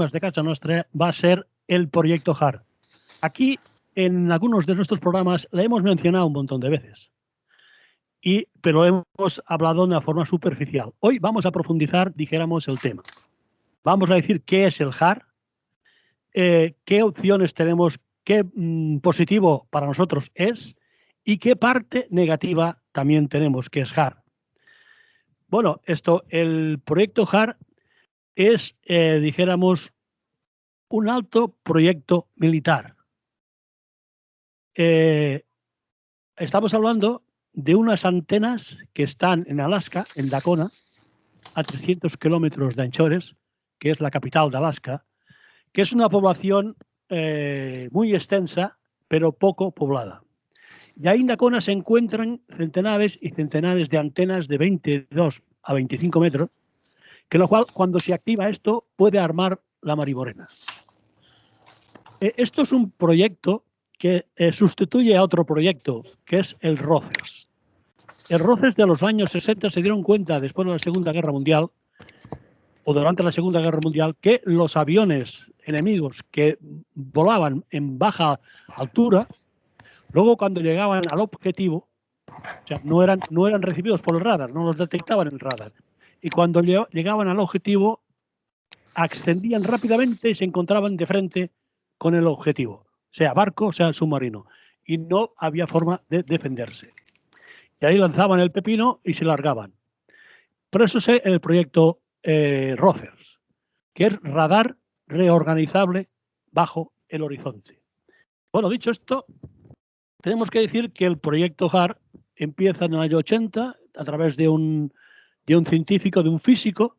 temas de Casa Nostra va a ser el proyecto HAR. Aquí, en algunos de nuestros programas, la hemos mencionado un montón de veces, pero hemos hablado de una forma superficial. Hoy vamos a profundizar, dijéramos, el tema. Vamos a decir qué es el HAR, qué opciones tenemos, qué positivo para nosotros es y qué parte negativa también tenemos, que es HAR. Bueno, el proyecto HAR es, dijéramos, un alto proyecto militar. Estamos hablando de unas antenas que están en Alaska, en Dacona, a 300 kilómetros de Anchorage, que es la capital de Alaska, que es una población muy extensa, pero poco poblada. Y ahí en Dacona se encuentran centenares y centenares de antenas de 22 a 25 metros, que lo cual, cuando se activa esto, puede armar la marimorena. Esto es un proyecto que sustituye a otro proyecto, que es el ROCES. El ROCES de los años 60 se dieron cuenta, después de la Segunda Guerra Mundial, o durante la Segunda Guerra Mundial, que los aviones enemigos que volaban en baja altura, luego cuando llegaban al objetivo, o sea, no eran recibidos por el radar, no los detectaban en el radar. Y cuando llegaban al objetivo, ascendían rápidamente y se encontraban de frente con el objetivo, sea barco, sea submarino. Y no había forma de defenderse. Y ahí lanzaban el pepino y se largaban. Por eso es el proyecto ROCES, que es radar reorganizable bajo el horizonte. Bueno, dicho esto, tenemos que decir que el proyecto HAR empieza en el año 80 a través de un científico, de un físico,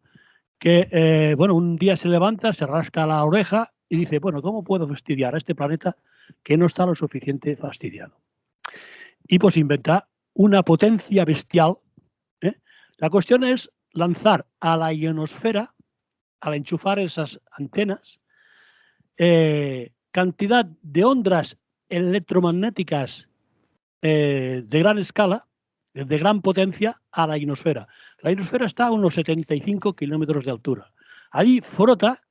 que un día se levanta, se rasca la oreja y dice, bueno, ¿cómo puedo fastidiar a este planeta que no está lo suficiente fastidiado? Y pues inventa una potencia bestial. La cuestión es lanzar a la ionosfera, al enchufar esas antenas, cantidad de ondas electromagnéticas de gran escala, de gran potencia, a la ionosfera. La ionosfera está a unos 75 kilómetros de altura. Ahí frota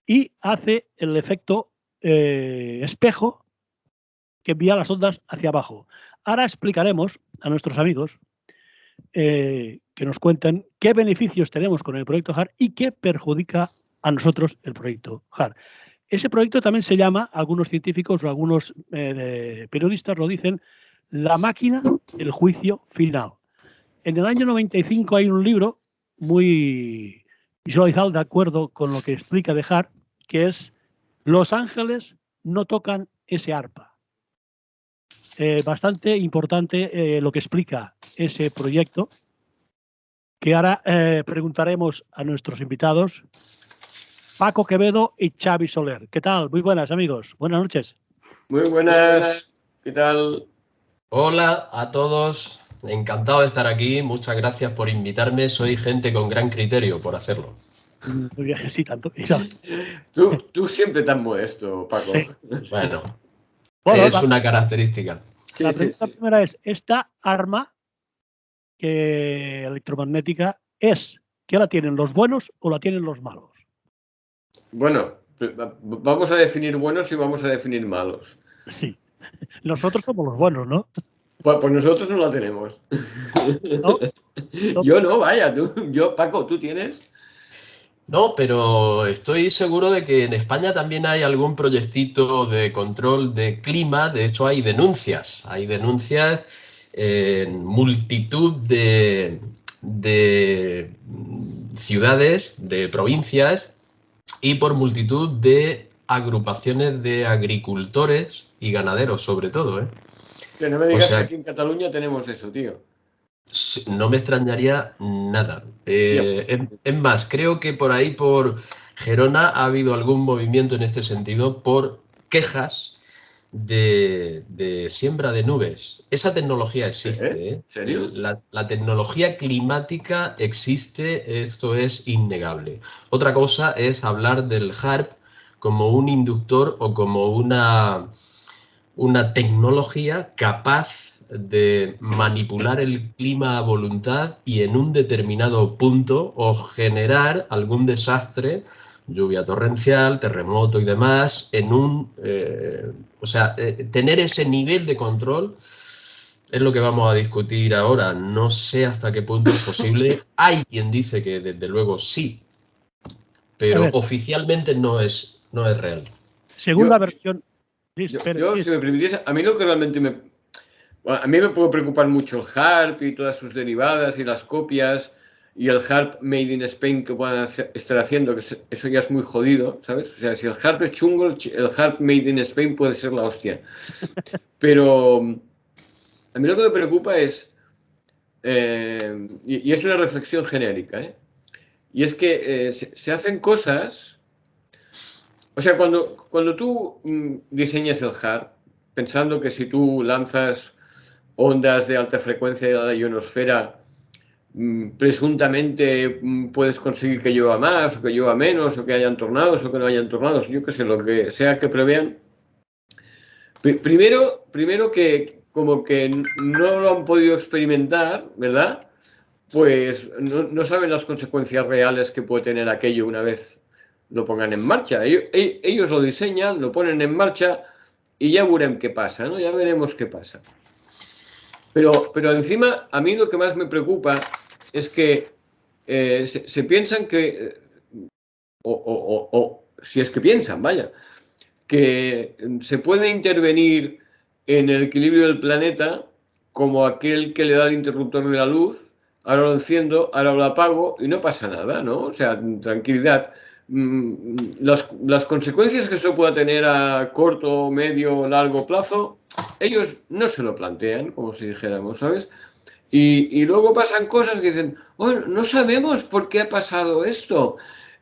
y hace el efecto espejo que envía las ondas hacia abajo. Ahora explicaremos a nuestros amigos que nos cuenten qué beneficios tenemos con el proyecto HAR y qué perjudica a nosotros el proyecto HAR. Ese proyecto también se llama, algunos científicos o algunos periodistas lo dicen, la máquina del juicio final. En el año 95 hay un libro muy visualizado de acuerdo con lo que explica de HAR, que es Los ángeles no tocan ese arpa. Bastante importante lo que explica ese proyecto, que ahora preguntaremos a nuestros invitados, Paco Quevedo y Xavi Soler. ¿Qué tal? Muy buenas, amigos. Buenas noches. Muy buenas. ¿Qué tal? Hola a todos. Encantado de estar aquí. Muchas gracias por invitarme. Soy gente con gran criterio por hacerlo. Muy bien, sí, tanto. Tú siempre tan modesto, Paco. Sí. Bueno, es una característica. La pregunta primera es, ¿esta arma electromagnética ¿qué la tienen los buenos o la tienen los malos? Bueno, vamos a definir buenos y vamos a definir malos. Sí, nosotros somos los buenos, ¿no? Pues nosotros no la tenemos. ¿No? Yo no, vaya, Paco, ¿tú tienes? No, pero estoy seguro de que en España también hay algún proyectito de control de clima. De hecho, hay denuncias. Hay denuncias en multitud de ciudades, de provincias y por multitud de agrupaciones de agricultores y ganaderos, sobre todo, ¿eh? Que no me digas que aquí en Cataluña tenemos eso, tío. No me extrañaría nada. Es más, creo que por ahí, por Gerona, ha habido algún movimiento en este sentido por quejas de siembra de nubes. Esa tecnología existe, ¿eh? ¿En serio? La tecnología climática existe, esto es innegable. Otra cosa es hablar del HARP como un inductor o como una tecnología capaz de manipular el clima a voluntad y en un determinado punto o generar algún desastre lluvia torrencial, terremoto y demás, en un... tener ese nivel de control es lo que vamos a discutir ahora. No sé hasta qué punto es posible. Hay quien dice que desde luego sí, pero oficialmente no es real. Segunda versión. Si me permitiese, a mí lo que realmente a mí me puede preocupar mucho el HARP y todas sus derivadas y las copias y el HARP Made in Spain que puedan estar haciendo, que eso ya es muy jodido, ¿sabes? O sea, si el HARP es chungo, el HARP Made in Spain puede ser la hostia. Pero a mí lo que me preocupa es, y es una reflexión genérica, y es que se hacen cosas, o sea, cuando tú diseñas el HARP, pensando que si tú lanzas ondas de alta frecuencia de la ionosfera, presuntamente puedes conseguir que llueva más, o que llueva menos, o que hayan tornados, o que no hayan tornados, yo qué sé, lo que sea que prevean. Primero que como que no lo han podido experimentar, ¿verdad? Pues no saben las consecuencias reales que puede tener aquello una vez lo pongan en marcha. Ellos lo diseñan, lo ponen en marcha y ya veremos qué pasa, ¿no? Ya veremos qué pasa. Pero encima, a mí lo que más me preocupa es que se piensan que, o si es que piensan, vaya, que se puede intervenir en el equilibrio del planeta como aquel que le da el interruptor de la luz, ahora lo enciendo, ahora lo apago y no pasa nada, ¿no? O sea, tranquilidad. Las consecuencias que eso pueda tener a corto, medio, largo plazo, ellos no se lo plantean, como si dijéramos, ¿sabes? Y luego pasan cosas que dicen, oh, no sabemos por qué ha pasado esto.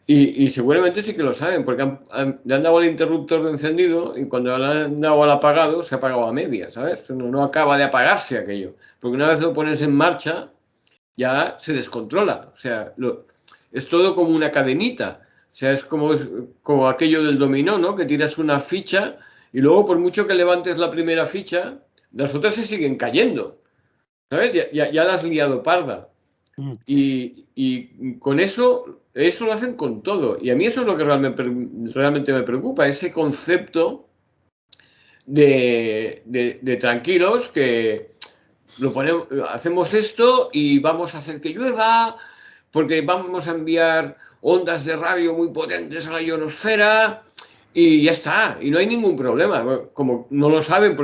Y seguramente sí que lo saben, porque le han dado el interruptor de encendido y cuando le han dado al apagado, se ha apagado a media, ¿sabes? No acaba de apagarse aquello. Porque una vez lo pones en marcha, ya se descontrola. O sea, es todo como una cadenita. O sea, es como aquello del dominó, ¿no? Que tiras una ficha y luego por mucho que levantes la primera ficha, las otras se siguen cayendo. ¿Sabes? Ya la has liado parda. Y con eso lo hacen con todo. Y a mí eso es lo que realmente me preocupa, ese concepto de tranquilos, que hacemos esto y vamos a hacer que llueva, porque vamos a enviar ondas de radio muy potentes a la ionosfera y ya está, y no hay ningún problema. Como no lo saben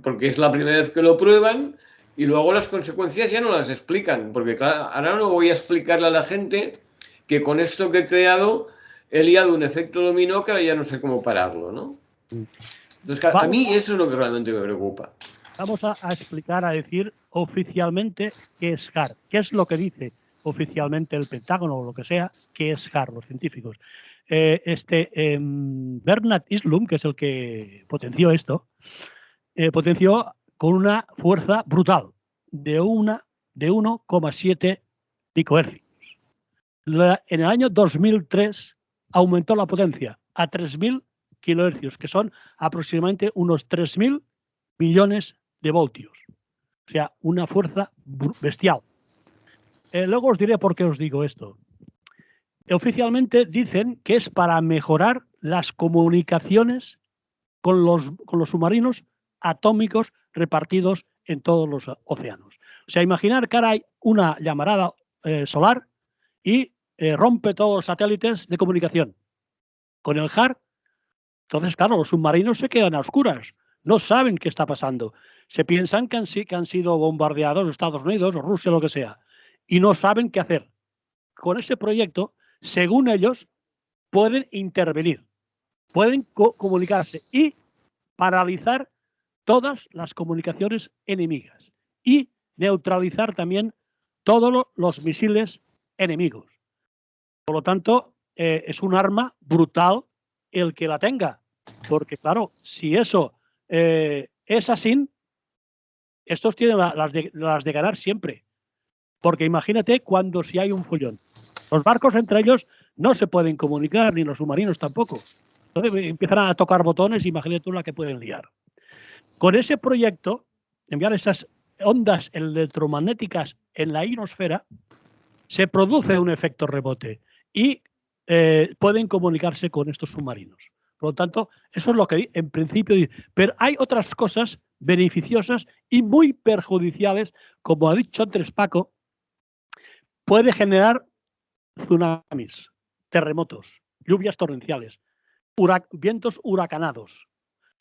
porque es la primera vez que lo prueban, y luego las consecuencias ya no las explican, porque claro, ahora no voy a explicarle a la gente que con esto que he creado he liado un efecto dominó que ahora ya no sé cómo pararlo, ¿no? Entonces, a mí eso es lo que realmente me preocupa. Vamos a explicar, a decir oficialmente qué es HARP, qué es lo que dice oficialmente el Pentágono o lo que sea, qué es HARP, los científicos. Bernard Islum, que es el que potenció esto, potenció con una fuerza brutal de 1,7 picohercios. En el año 2003 aumentó la potencia a 3.000 kilohercios, que son aproximadamente unos 3.000 millones de voltios. O sea, una fuerza bestial. Luego os diré por qué os digo esto. Oficialmente dicen que es para mejorar las comunicaciones con los submarinos atómicos repartidos en todos los océanos. O sea, imaginar que ahora hay una llamarada solar y rompe todos los satélites de comunicación. Con el HARP, entonces, claro, los submarinos se quedan a oscuras, no saben qué está pasando. Se piensan que han sido bombardeados Estados Unidos o Rusia, lo que sea, y no saben qué hacer. Con ese proyecto, según ellos, pueden intervenir, pueden comunicarse y paralizar todas las comunicaciones enemigas y neutralizar también todos los misiles enemigos. Por lo tanto, es un arma brutal el que la tenga, porque claro, si eso es así, estos tienen las de ganar siempre, porque imagínate cuando si hay un follón. Los barcos entre ellos no se pueden comunicar, ni los submarinos tampoco. Entonces empiezan a tocar botones y imagínate tú la que pueden liar. Con ese proyecto, enviar esas ondas electromagnéticas en la ionosfera, se produce un efecto rebote y pueden comunicarse con estos submarinos. Por lo tanto, eso es lo que en principio dice. Pero hay otras cosas beneficiosas y muy perjudiciales, como ha dicho antes Paco, puede generar tsunamis, terremotos, lluvias torrenciales, vientos huracanados.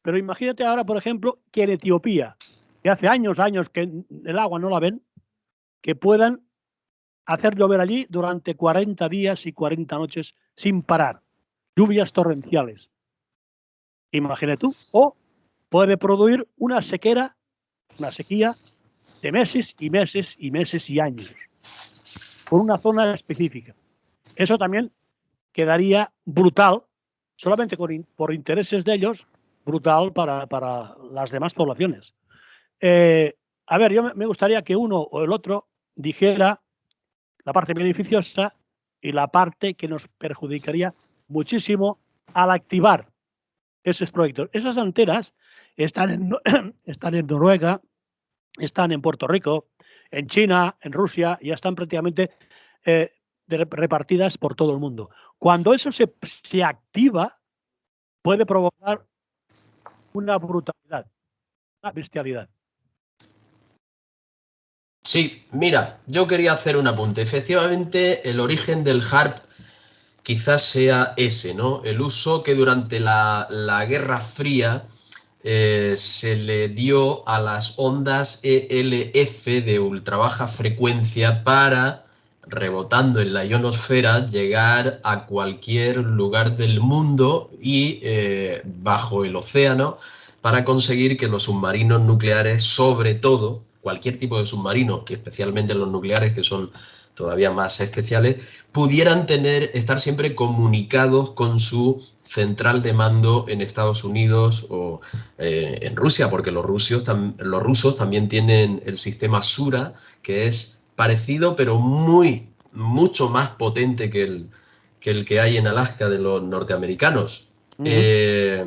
Pero imagínate ahora, por ejemplo, que en Etiopía, que hace años que el agua no la ven, que puedan hacer llover allí durante 40 días y 40 noches sin parar. Lluvias torrenciales. Imagínate tú. O puede producir una sequía de meses y meses y meses y años. Por una zona específica. Eso también quedaría brutal, solamente por intereses de ellos, brutal para las demás poblaciones. A ver, yo me gustaría que uno o el otro dijera la parte beneficiosa y la parte que nos perjudicaría muchísimo al activar esos proyectos. Esas antenas están en Noruega, están en Puerto Rico, en China, en Rusia, ya están prácticamente repartidas por todo el mundo. Cuando eso se activa, puede provocar una brutalidad, una bestialidad. Sí, mira, yo quería hacer un apunte. Efectivamente, el origen del HARP quizás sea ese, ¿no? El uso que durante la Guerra Fría se le dio a las ondas ELF de ultra baja frecuencia para, rebotando en la ionosfera, llegar a cualquier lugar del mundo y bajo el océano para conseguir que los submarinos nucleares, sobre todo, cualquier tipo de submarino, que especialmente los nucleares, que son todavía más especiales, pudieran estar siempre comunicados con su central de mando en Estados Unidos o en Rusia, porque los rusos también tienen el sistema Sura, que es parecido pero mucho más potente que el que hay en Alaska de los norteamericanos. ¿Qué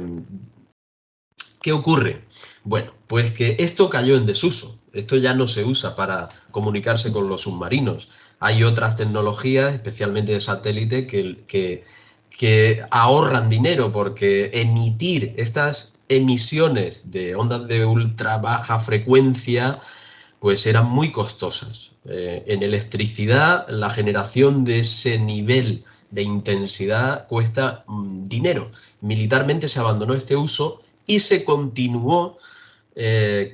ocurre? Bueno, pues que esto cayó en desuso. Esto ya no se usa para comunicarse con los submarinos. Hay otras tecnologías, especialmente de satélite, que ahorran dinero porque emitir estas emisiones de ondas de ultra baja frecuencia pues eran muy costosas. En electricidad, la generación de ese nivel de intensidad cuesta dinero. Militarmente se abandonó este uso y se continuó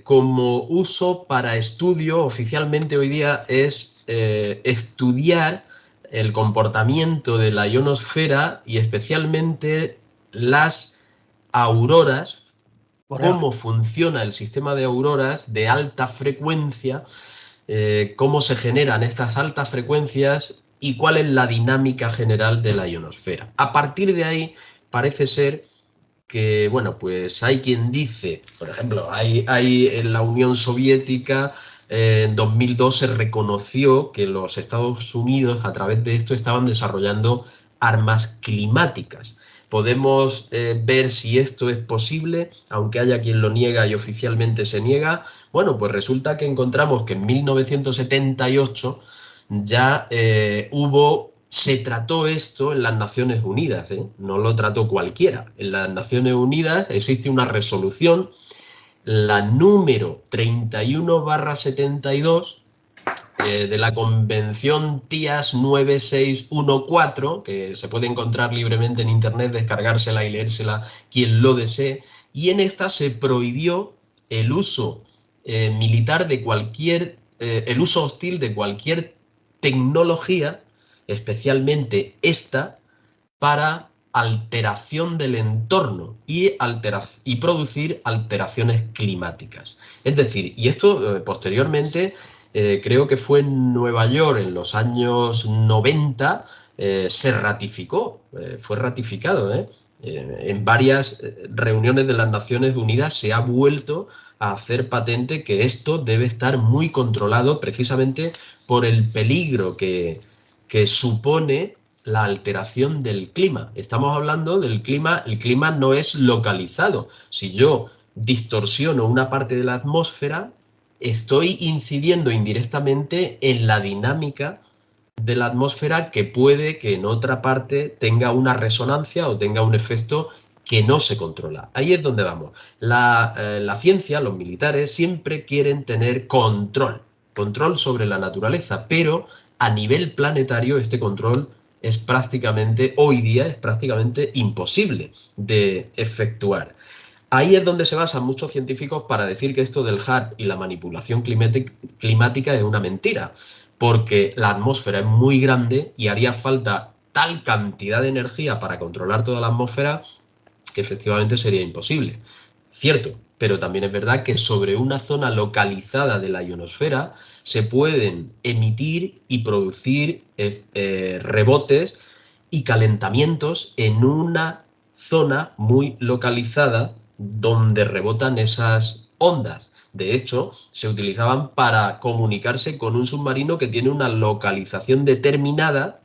como uso para estudio. Oficialmente hoy día es estudiar el comportamiento de la ionosfera y especialmente las auroras, cómo funciona el sistema de auroras de alta frecuencia, cómo se generan estas altas frecuencias y cuál es la dinámica general de la ionosfera. A partir de ahí parece ser que, bueno, pues hay quien dice, por ejemplo, hay en la Unión Soviética, en 2002 se reconoció que los Estados Unidos a través de esto estaban desarrollando armas climáticas. Podemos ver si esto es posible, aunque haya quien lo niega y oficialmente se niega. Bueno, pues resulta que encontramos que en 1978 ya se trató esto en las Naciones Unidas, no lo trató cualquiera. En las Naciones Unidas existe una resolución, la número 31/72, de la Convención TIAS 9614, que se puede encontrar libremente en internet, descargársela y leérsela quien lo desee, y en esta se prohibió el uso militar de el uso hostil de cualquier tecnología, especialmente esta, para alteración del entorno y producir alteraciones climáticas. Es decir, y esto posteriormente, creo que fue en Nueva York en los años 90, se ratificó, fue ratificado. En varias reuniones de las Naciones Unidas se ha vuelto a hacer patente que esto debe estar muy controlado precisamente por el peligro que supone la alteración del clima. Estamos hablando del clima, el clima no es localizado. Si yo distorsiono una parte de la atmósfera, estoy incidiendo indirectamente en la dinámica de la atmósfera que puede que en otra parte tenga una resonancia o tenga un efecto que no se controla. Ahí es donde vamos. La ciencia, los militares, siempre quieren tener control sobre la naturaleza, pero a nivel planetario este control es prácticamente, hoy día, es prácticamente imposible de efectuar. Ahí es donde se basan muchos científicos para decir que esto del HAARP y la manipulación climática es una mentira, porque la atmósfera es muy grande y haría falta tal cantidad de energía para controlar toda la atmósfera que efectivamente sería imposible. Cierto, pero también es verdad que sobre una zona localizada de la ionosfera se pueden emitir y producir rebotes y calentamientos en una zona muy localizada donde rebotan esas ondas. De hecho, se utilizaban para comunicarse con un submarino que tiene una localización determinada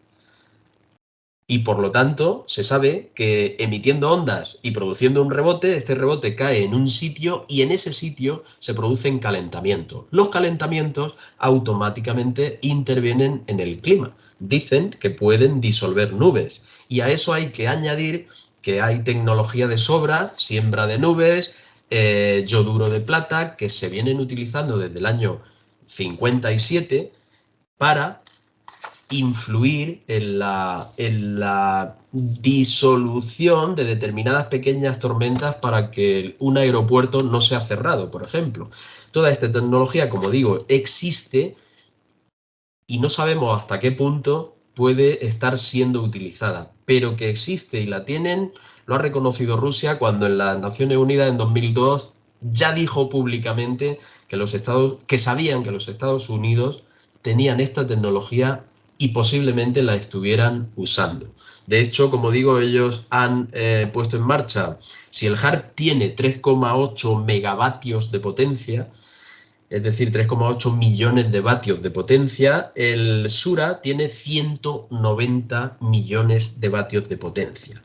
y por lo tanto se sabe que emitiendo ondas y produciendo un rebote, este rebote cae en un sitio y en ese sitio se producen calentamientos. Los calentamientos automáticamente intervienen en el clima. Dicen que pueden disolver nubes y a eso hay que añadir que hay tecnología de sobra, siembra de nubes, yoduro de plata, que se vienen utilizando desde el año 57 para influir en la disolución de determinadas pequeñas tormentas para que un aeropuerto no sea cerrado, por ejemplo. Toda esta tecnología, como digo, existe y no sabemos hasta qué punto puede estar siendo utilizada, pero que existe y la tienen, lo ha reconocido Rusia cuando en las Naciones Unidas en 2002 ya dijo públicamente que sabían que los Estados Unidos tenían esta tecnología y posiblemente la estuvieran usando. De hecho, como digo, ellos han puesto en marcha, si el HAARP tiene 3,8 megavatios de potencia, es decir, 3,8 millones de vatios de potencia, el Sura tiene 190 millones de vatios de potencia.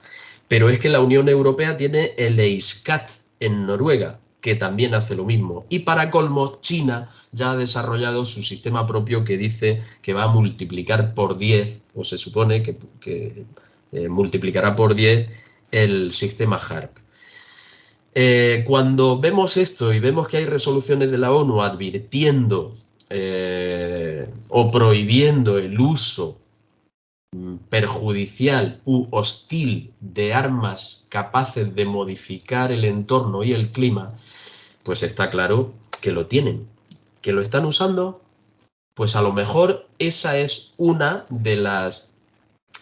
Pero es que la Unión Europea tiene el EISCAT en Noruega, que también hace lo mismo. Y para colmo, China ya ha desarrollado su sistema propio que dice que va a multiplicar por 10, o se supone que multiplicará por 10 el sistema HAARP. Cuando vemos esto y vemos que hay resoluciones de la ONU advirtiendo o prohibiendo el uso perjudicial u hostil de armas capaces de modificar el entorno y el clima, pues está claro que lo tienen. ¿Que lo están usando? Pues a lo mejor esa es una de las...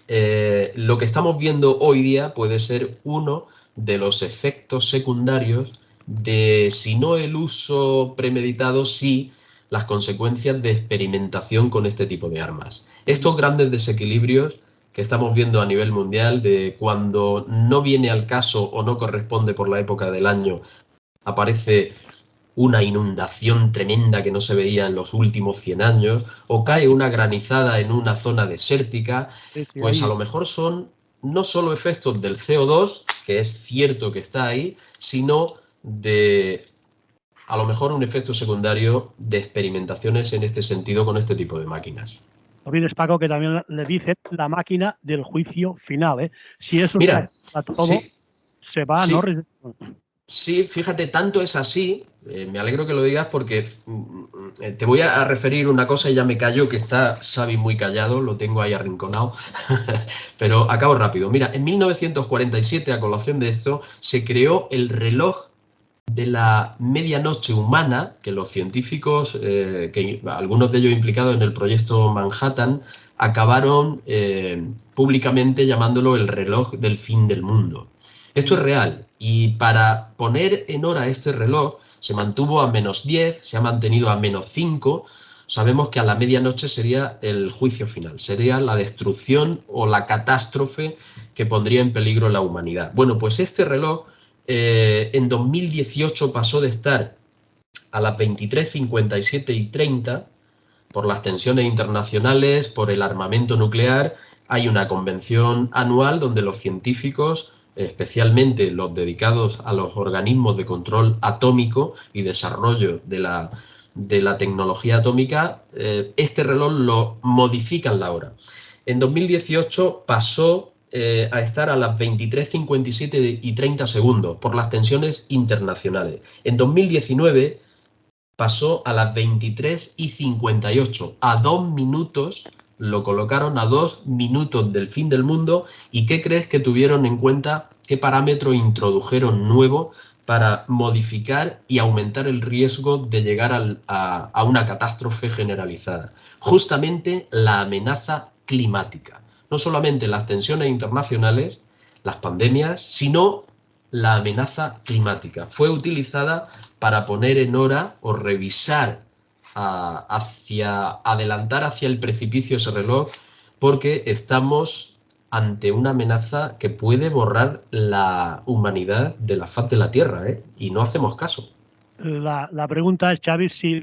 lo que estamos viendo hoy día puede ser uno de los efectos secundarios de, si no el uso premeditado, sí las consecuencias de experimentación con este tipo de armas. Estos grandes desequilibrios que estamos viendo a nivel mundial, de cuando no viene al caso o no corresponde por la época del año, aparece una inundación tremenda que no se veía en los últimos 100 años, o cae una granizada en una zona desértica, pues a lo mejor son no solo efectos del CO2, que es cierto que está ahí, sino de a lo mejor un efecto secundario de experimentaciones en este sentido con este tipo de máquinas. No olvides, Paco, que también le dicen la máquina del juicio final, ¿eh? Si eso Mira, está todo, sí, se va sí. a no... Sí, fíjate, tanto es así, me alegro que lo digas porque te voy a referir una cosa y ya me callo, que está Xavi muy callado, lo tengo ahí arrinconado, pero acabo rápido. Mira, en 1947, a colación de esto, se creó el reloj de la medianoche humana, que los científicos, que algunos de ellos implicados en el proyecto Manhattan, acabaron públicamente llamándolo el reloj del fin del mundo. Esto es real, y para poner en hora este reloj se mantuvo a -10, se ha mantenido a -5, sabemos que a la medianoche sería el juicio final, sería la destrucción o la catástrofe que pondría en peligro la humanidad. Bueno, pues este reloj en 2018 pasó de estar a las 23, 57 y 30 por las tensiones internacionales, por el armamento nuclear. Hay una convención anual donde los científicos, especialmente los dedicados a los organismos de control atómico y desarrollo de la de la tecnología atómica, este reloj lo modifican la hora. En 2018 pasó a estar a las 23:57 y 30 segundos por las tensiones internacionales. En 2019 pasó a las 23:58, a 2 minutos, lo colocaron a 2 minutos del fin del mundo. ¿Y qué crees que tuvieron en cuenta? ¿Qué parámetro introdujeron nuevo para modificar y aumentar el riesgo de llegar a una catástrofe generalizada? Justamente la amenaza climática. No solamente las tensiones internacionales, las pandemias, sino la amenaza climática. Fue utilizada para poner en hora o revisar, adelantar hacia el precipicio ese reloj, porque estamos ante una amenaza que puede borrar la humanidad de la faz de la Tierra, ¿eh? Y no hacemos caso. La pregunta es, Xavi, si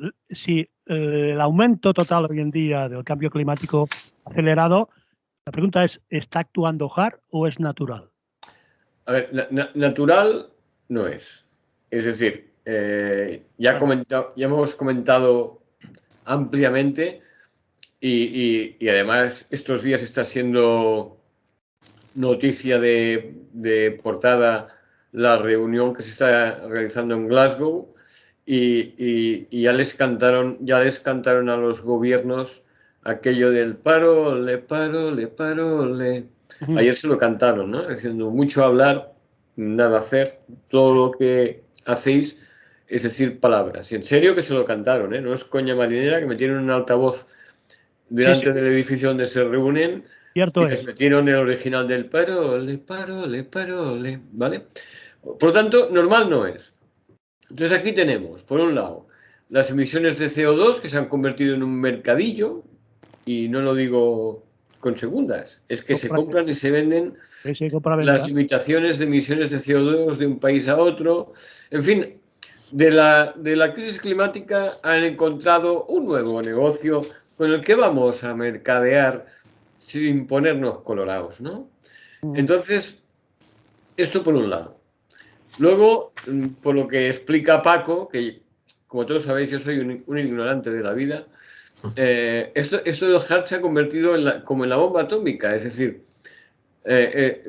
el aumento total hoy en día del cambio climático acelerado, la pregunta es, ¿está actuando HARP o es natural? A ver, natural no es. Es decir, ya hemos comentado ampliamente y además estos días está siendo noticia de portada la reunión que se está realizando en Glasgow y ya les cantaron a los gobiernos aquello del paro, le paro, le paro, le... Ayer se lo cantaron, ¿no? Diciendo mucho hablar, nada hacer, todo lo que hacéis es decir palabras. Y en serio que se lo cantaron, ¿eh? No es coña marinera, que metieron un altavoz delante del edificio donde se reúnen. Cierto y les metieron el original del paro, le paro, le paro, le... ¿Vale? Por lo tanto, normal no es. Entonces aquí tenemos, por un lado, las emisiones de CO2 que se han convertido en un mercadillo, y no lo digo con segundas, es que se compran y se venden las limitaciones de emisiones de CO2 de un país a otro. En fin, de la crisis climática han encontrado un nuevo negocio con el que vamos a mercadear sin ponernos colorados, ¿no? Entonces, esto por un lado. Luego, por lo que explica Paco, que como todos sabéis, yo soy un ignorante de la vida, esto del HARP se ha convertido como en la bomba atómica. Es decir,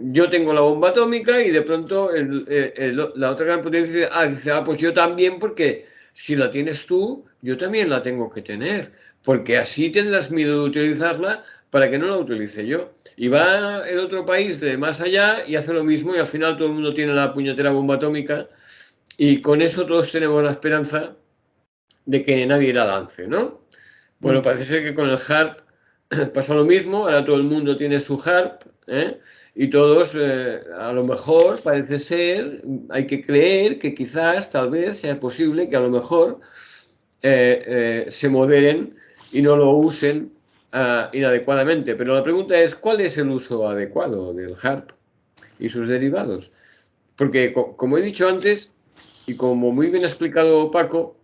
yo tengo la bomba atómica y de pronto la otra gran potencia dice, pues yo también, porque si la tienes tú, yo también la tengo que tener, porque así tendrás miedo de utilizarla para que no la utilice yo. Y va el otro país de más allá y hace lo mismo y al final todo el mundo tiene la puñetera bomba atómica y con eso todos tenemos la esperanza de que nadie la lance, ¿no? Bueno, parece ser que con el HARP pasa lo mismo, ahora todo el mundo tiene su HARP, ¿eh? Y todos, a lo mejor, parece ser, hay que creer que quizás, tal vez, sea posible que a lo mejor se moderen y no lo usen inadecuadamente. Pero la pregunta es, ¿cuál es el uso adecuado del HARP y sus derivados? Porque, como he dicho antes, y como muy bien ha explicado Paco,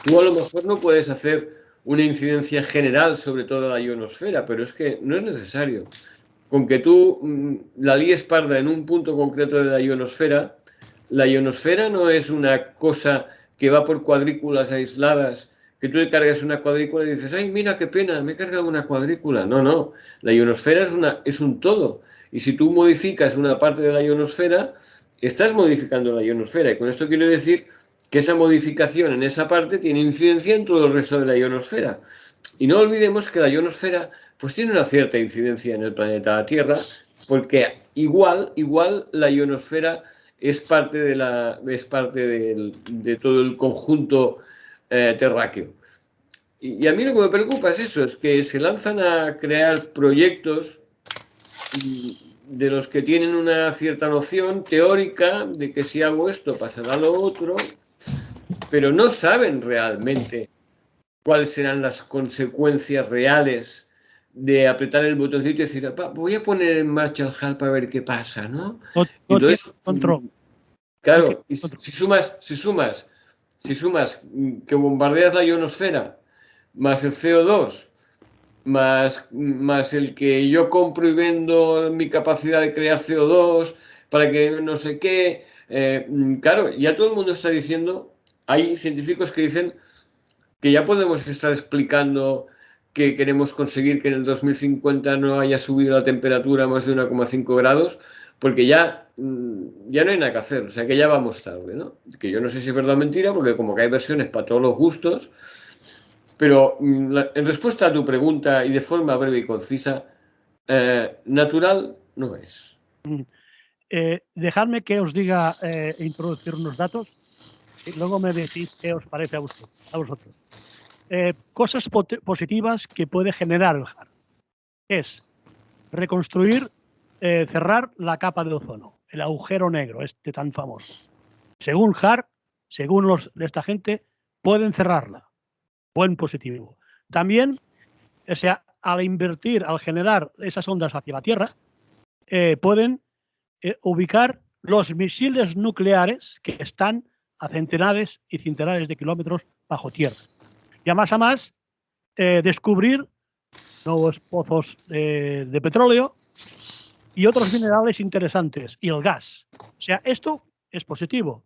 tú a lo mejor no puedes hacer una incidencia general sobre toda la ionosfera, pero es que no es necesario. Con que tú la líes parda en un punto concreto de la ionosfera no es una cosa que va por cuadrículas aisladas, que tú le cargas una cuadrícula y dices, ay, mira qué pena, me he cargado una cuadrícula. No, la ionosfera es un todo. Y si tú modificas una parte de la ionosfera, estás modificando la ionosfera. Y con esto quiero decir que esa modificación en esa parte tiene incidencia en todo el resto de la ionosfera. Y no olvidemos que la ionosfera pues tiene una cierta incidencia en el planeta Tierra, porque igual la ionosfera es parte de todo el conjunto terráqueo. Y a mí lo que me preocupa es eso, es que se lanzan a crear proyectos de los que tienen una cierta noción teórica de que si hago esto pasará lo otro, pero no saben realmente cuáles serán las consecuencias reales de apretar el botoncito y decir, voy a poner en marcha el HARP para ver qué pasa, ¿no? Entonces, claro, y si sumas que bombardeas la ionosfera, más el CO2, más el que yo compro y vendo mi capacidad de crear CO2 para que no sé qué, claro, ya todo el mundo está diciendo, hay científicos que dicen que ya podemos estar explicando que queremos conseguir que en el 2050 no haya subido la temperatura más de 1,5 grados, porque ya no hay nada que hacer, o sea que ya vamos tarde, ¿no? Que yo no sé si es verdad o mentira, porque como que hay versiones para todos los gustos, pero en respuesta a tu pregunta y de forma breve y concisa, natural no es. Dejadme que os diga, introducir unos datos y luego me decís qué os parece a vosotros. Cosas positivas que puede generar el HAR es reconstruir, cerrar la capa de ozono, el agujero negro este tan famoso. Según HAR, según de esta gente, pueden cerrarla. Buen positivo. También, o sea, al invertir, al generar esas ondas hacia la Tierra, pueden ubicar los misiles nucleares que están a centenares y centenares de kilómetros bajo tierra. Y a más, descubrir nuevos pozos de petróleo y otros minerales interesantes, y el gas. O sea, esto es positivo.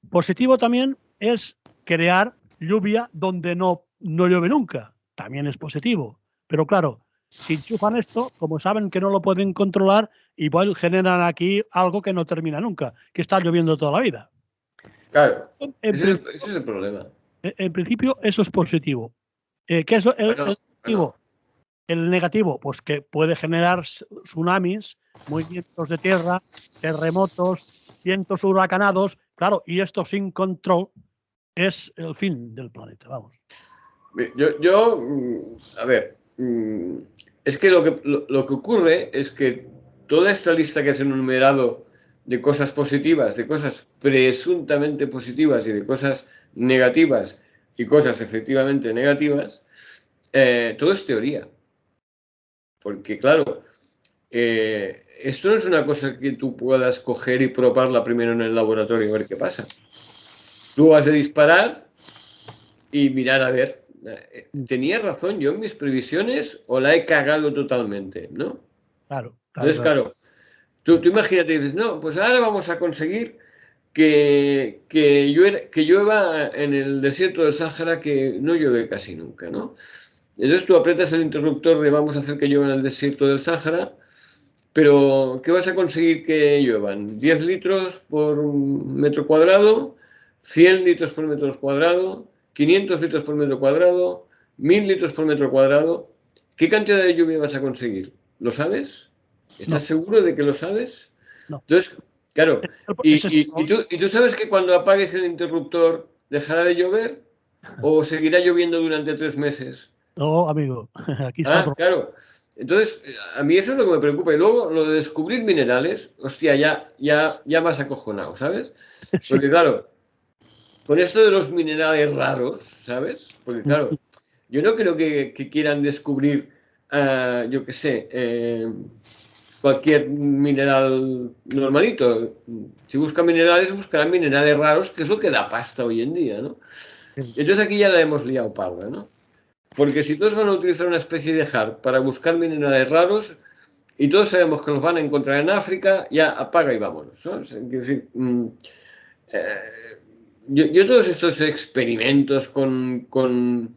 Positivo también es crear lluvia donde no llueve nunca. También es positivo. Pero claro, si enchufan esto, como saben que no lo pueden controlar, igual generan aquí algo que no termina nunca, que está lloviendo toda la vida. Claro, ese es el problema. En principio, eso es positivo. ¿Qué es el negativo? El negativo, pues que puede generar tsunamis, movimientos de tierra, terremotos, vientos huracanados, claro, y esto sin control es el fin del planeta, vamos. A ver, es que lo que ocurre es que toda esta lista que has enumerado de cosas positivas, de cosas presuntamente positivas y de cosas negativas y cosas efectivamente negativas, todo es teoría. Porque claro, esto no es una cosa que tú puedas coger y probarla primero en el laboratorio y ver qué pasa. Tú vas a disparar y mirar a ver, ¿tenía razón yo en mis previsiones o la he cagado totalmente? ¿No? Claro. Entonces, claro, tú imagínate y dices, no, pues ahora vamos a conseguir que llueva en el desierto del Sáhara, que no llueve casi nunca, ¿no? Entonces tú aprietas el interruptor de vamos a hacer que llueva en el desierto del Sáhara, pero ¿qué vas a conseguir que lluevan? ¿10 litros por metro cuadrado? ¿100 litros por metro cuadrado? ¿500 litros por metro cuadrado? ¿1000 litros por metro cuadrado? ¿Qué cantidad de lluvia vas a conseguir? ¿Lo sabes? ¿Estás seguro de que lo sabes? No. Entonces, claro, y tú sabes que cuando apagues el interruptor dejará de llover o seguirá lloviendo durante 3 meses. No, amigo, aquí está. Claro. Entonces, a mí eso es lo que me preocupa. Y luego, lo de descubrir minerales, hostia, ya más acojonado, ¿sabes? Porque, claro, con esto de los minerales raros, ¿sabes? Porque, claro, yo no creo que quieran descubrir, yo qué sé, cualquier mineral normalito. Si buscan minerales, buscarán minerales raros, que es lo que da pasta hoy en día, ¿no? Entonces aquí ya la hemos liado parda, ¿no? Porque si todos van a utilizar una especie de HARP para buscar minerales raros y todos sabemos que los van a encontrar en África, ya apaga y vámonos, ¿no? Es decir, yo todos estos experimentos con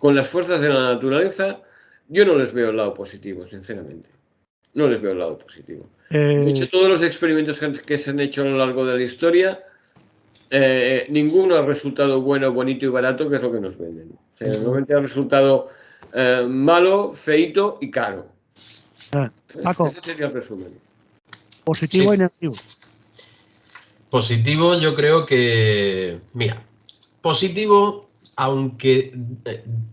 las fuerzas de la naturaleza, yo no les veo el lado positivo, sinceramente. No les veo el lado positivo. De hecho, todos los experimentos que se han hecho a lo largo de la historia, ninguno ha resultado bueno, bonito y barato, que es lo que nos venden. O sea, normalmente ha resultado malo, feito y caro. Paco, ese sería el resumen. Positivo y negativo. Positivo, yo creo que, mira, positivo, aunque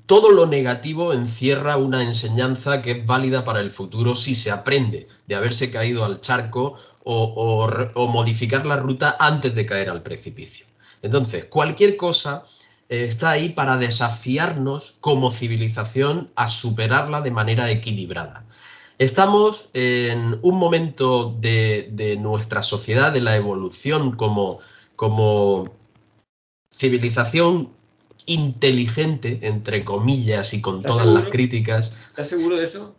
todo lo negativo encierra una enseñanza que es válida para el futuro si se aprende de haberse caído al charco o modificar la ruta antes de caer al precipicio. Entonces, cualquier cosa está ahí para desafiarnos como civilización a superarla de manera equilibrada. Estamos en un momento de nuestra sociedad, de la evolución como civilización inteligente, entre comillas, y con todas las críticas. ¿Estás seguro de eso?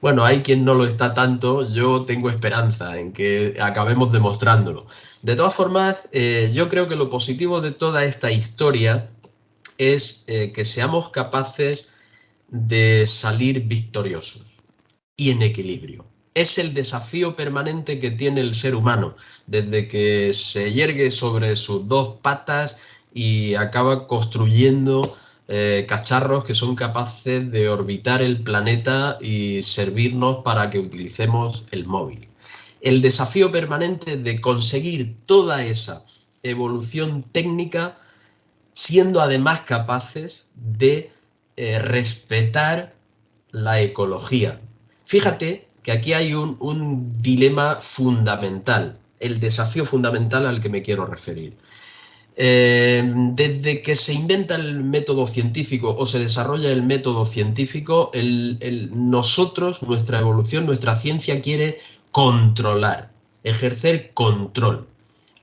Bueno, hay quien no lo está tanto, yo tengo esperanza en que acabemos demostrándolo. De todas formas, yo creo que lo positivo de toda esta historia es que seamos capaces de salir victoriosos y en equilibrio. Es el desafío permanente que tiene el ser humano, desde que se yergue sobre sus dos patas y acaba construyendo cacharros que son capaces de orbitar el planeta y servirnos para que utilicemos el móvil. El desafío permanente de conseguir toda esa evolución técnica, siendo además capaces de respetar la ecología. Fíjate que aquí hay un dilema fundamental, el desafío fundamental al que me quiero referir. Desde que se inventa el método científico o se desarrolla el método científico, nosotros, nuestra evolución, nuestra ciencia quiere controlar, ejercer control.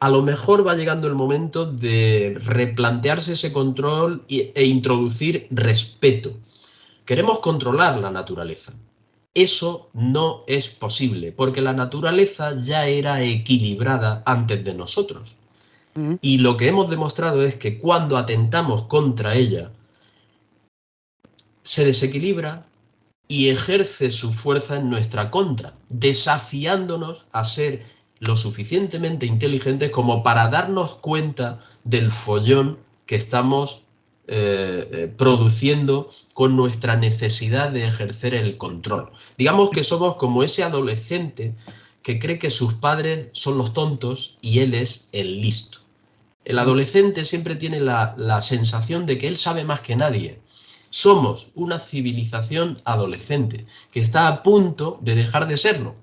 A lo mejor va llegando el momento de replantearse ese control e introducir respeto. Queremos controlar la naturaleza. Eso no es posible, porque la naturaleza ya era equilibrada antes de nosotros. Y lo que hemos demostrado es que cuando atentamos contra ella, se desequilibra y ejerce su fuerza en nuestra contra, desafiándonos a ser lo suficientemente inteligentes como para darnos cuenta del follón que estamos produciendo con nuestra necesidad de ejercer el control. Digamos que somos como ese adolescente que cree que sus padres son los tontos y él es el listo. El adolescente siempre tiene la sensación de que él sabe más que nadie. Somos una civilización adolescente que está a punto de dejar de serlo.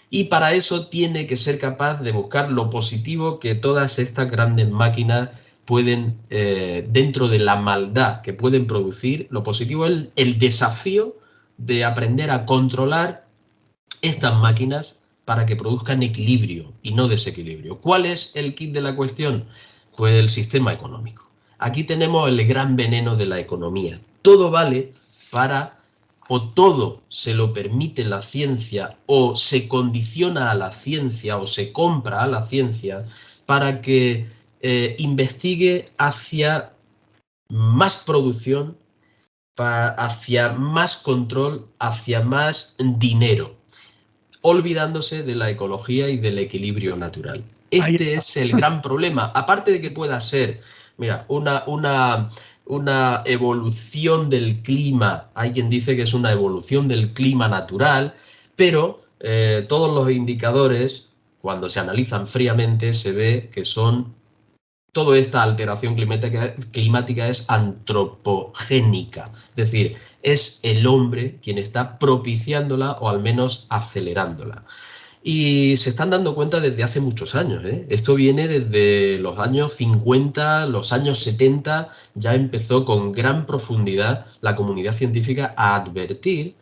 Y para eso tiene que ser capaz de buscar lo positivo que todas estas grandes máquinas pueden, dentro de la maldad que pueden producir, lo positivo es el desafío de aprender a controlar estas máquinas para que produzcan equilibrio y no desequilibrio. ¿Cuál es el kit de la cuestión? Pues el sistema económico. Aquí tenemos el gran veneno de la economía. Todo vale para, o todo se lo permite la ciencia, o se condiciona a la ciencia, o se compra a la ciencia, para que investigue hacia más producción, hacia más control, hacia más dinero, olvidándose de la ecología y del equilibrio natural. Este es el gran problema. Aparte de que pueda ser, mira, una evolución del clima, hay quien dice que es una evolución del clima natural, pero todos los indicadores, cuando se analizan fríamente, se ve que toda esta alteración climática es antropogénica, es decir, es el hombre quien está propiciándola o al menos acelerándola. Y se están dando cuenta desde hace muchos años, ¿eh? Esto viene desde los años 50, los años 70, ya empezó con gran profundidad la comunidad científica a advertir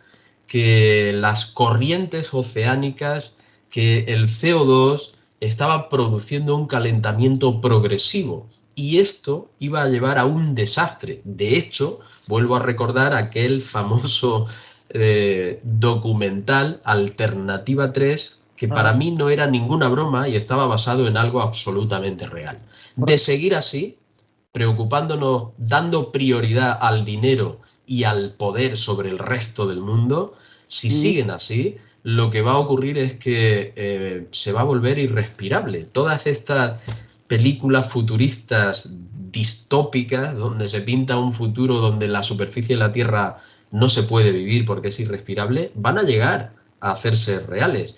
que las corrientes oceánicas, que el CO2 estaba produciendo un calentamiento progresivo y esto iba a llevar a un desastre. De hecho, vuelvo a recordar aquel famoso documental Alternativa 3, que para mí no era ninguna broma y estaba basado en algo absolutamente real. De seguir así, preocupándonos, dando prioridad al dinero y al poder sobre el resto del mundo, si siguen así, lo que va a ocurrir es que se va a volver irrespirable. Todas estas películas futuristas distópicas, donde se pinta un futuro donde la superficie de la Tierra no se puede vivir porque es irrespirable, van a llegar a hacerse reales.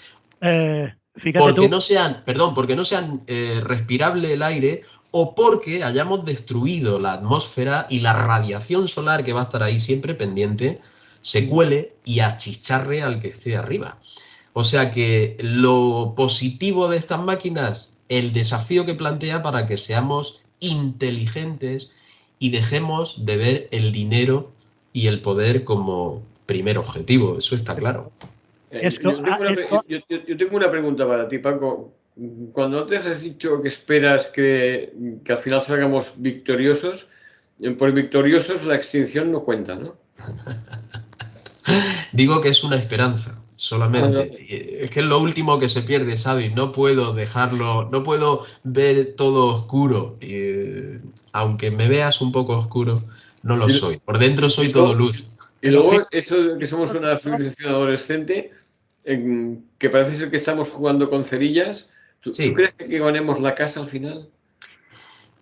Porque no sean respirable el aire, o porque hayamos destruido la atmósfera y la radiación solar, que va a estar ahí siempre pendiente, se cuele y achicharre al que esté arriba. O sea que lo positivo de estas máquinas, el desafío que plantea para que seamos inteligentes y dejemos de ver el dinero y el poder como primer objetivo. Eso está claro. Yo tengo una pregunta para ti, Paco. Cuando antes has dicho que esperas que al final salgamos victoriosos, por victoriosos la extinción no cuenta, ¿no? Digo que es una esperanza. solamente. Es que es lo último que se pierde, ¿sabes? No puedo dejarlo, no puedo ver todo oscuro. Aunque me veas un poco oscuro, no lo soy. Por dentro soy todo luz. Y luego eso de que somos una civilización adolescente, que parece ser que estamos jugando con cerillas. ¿Tú crees que ganemos la casa al final?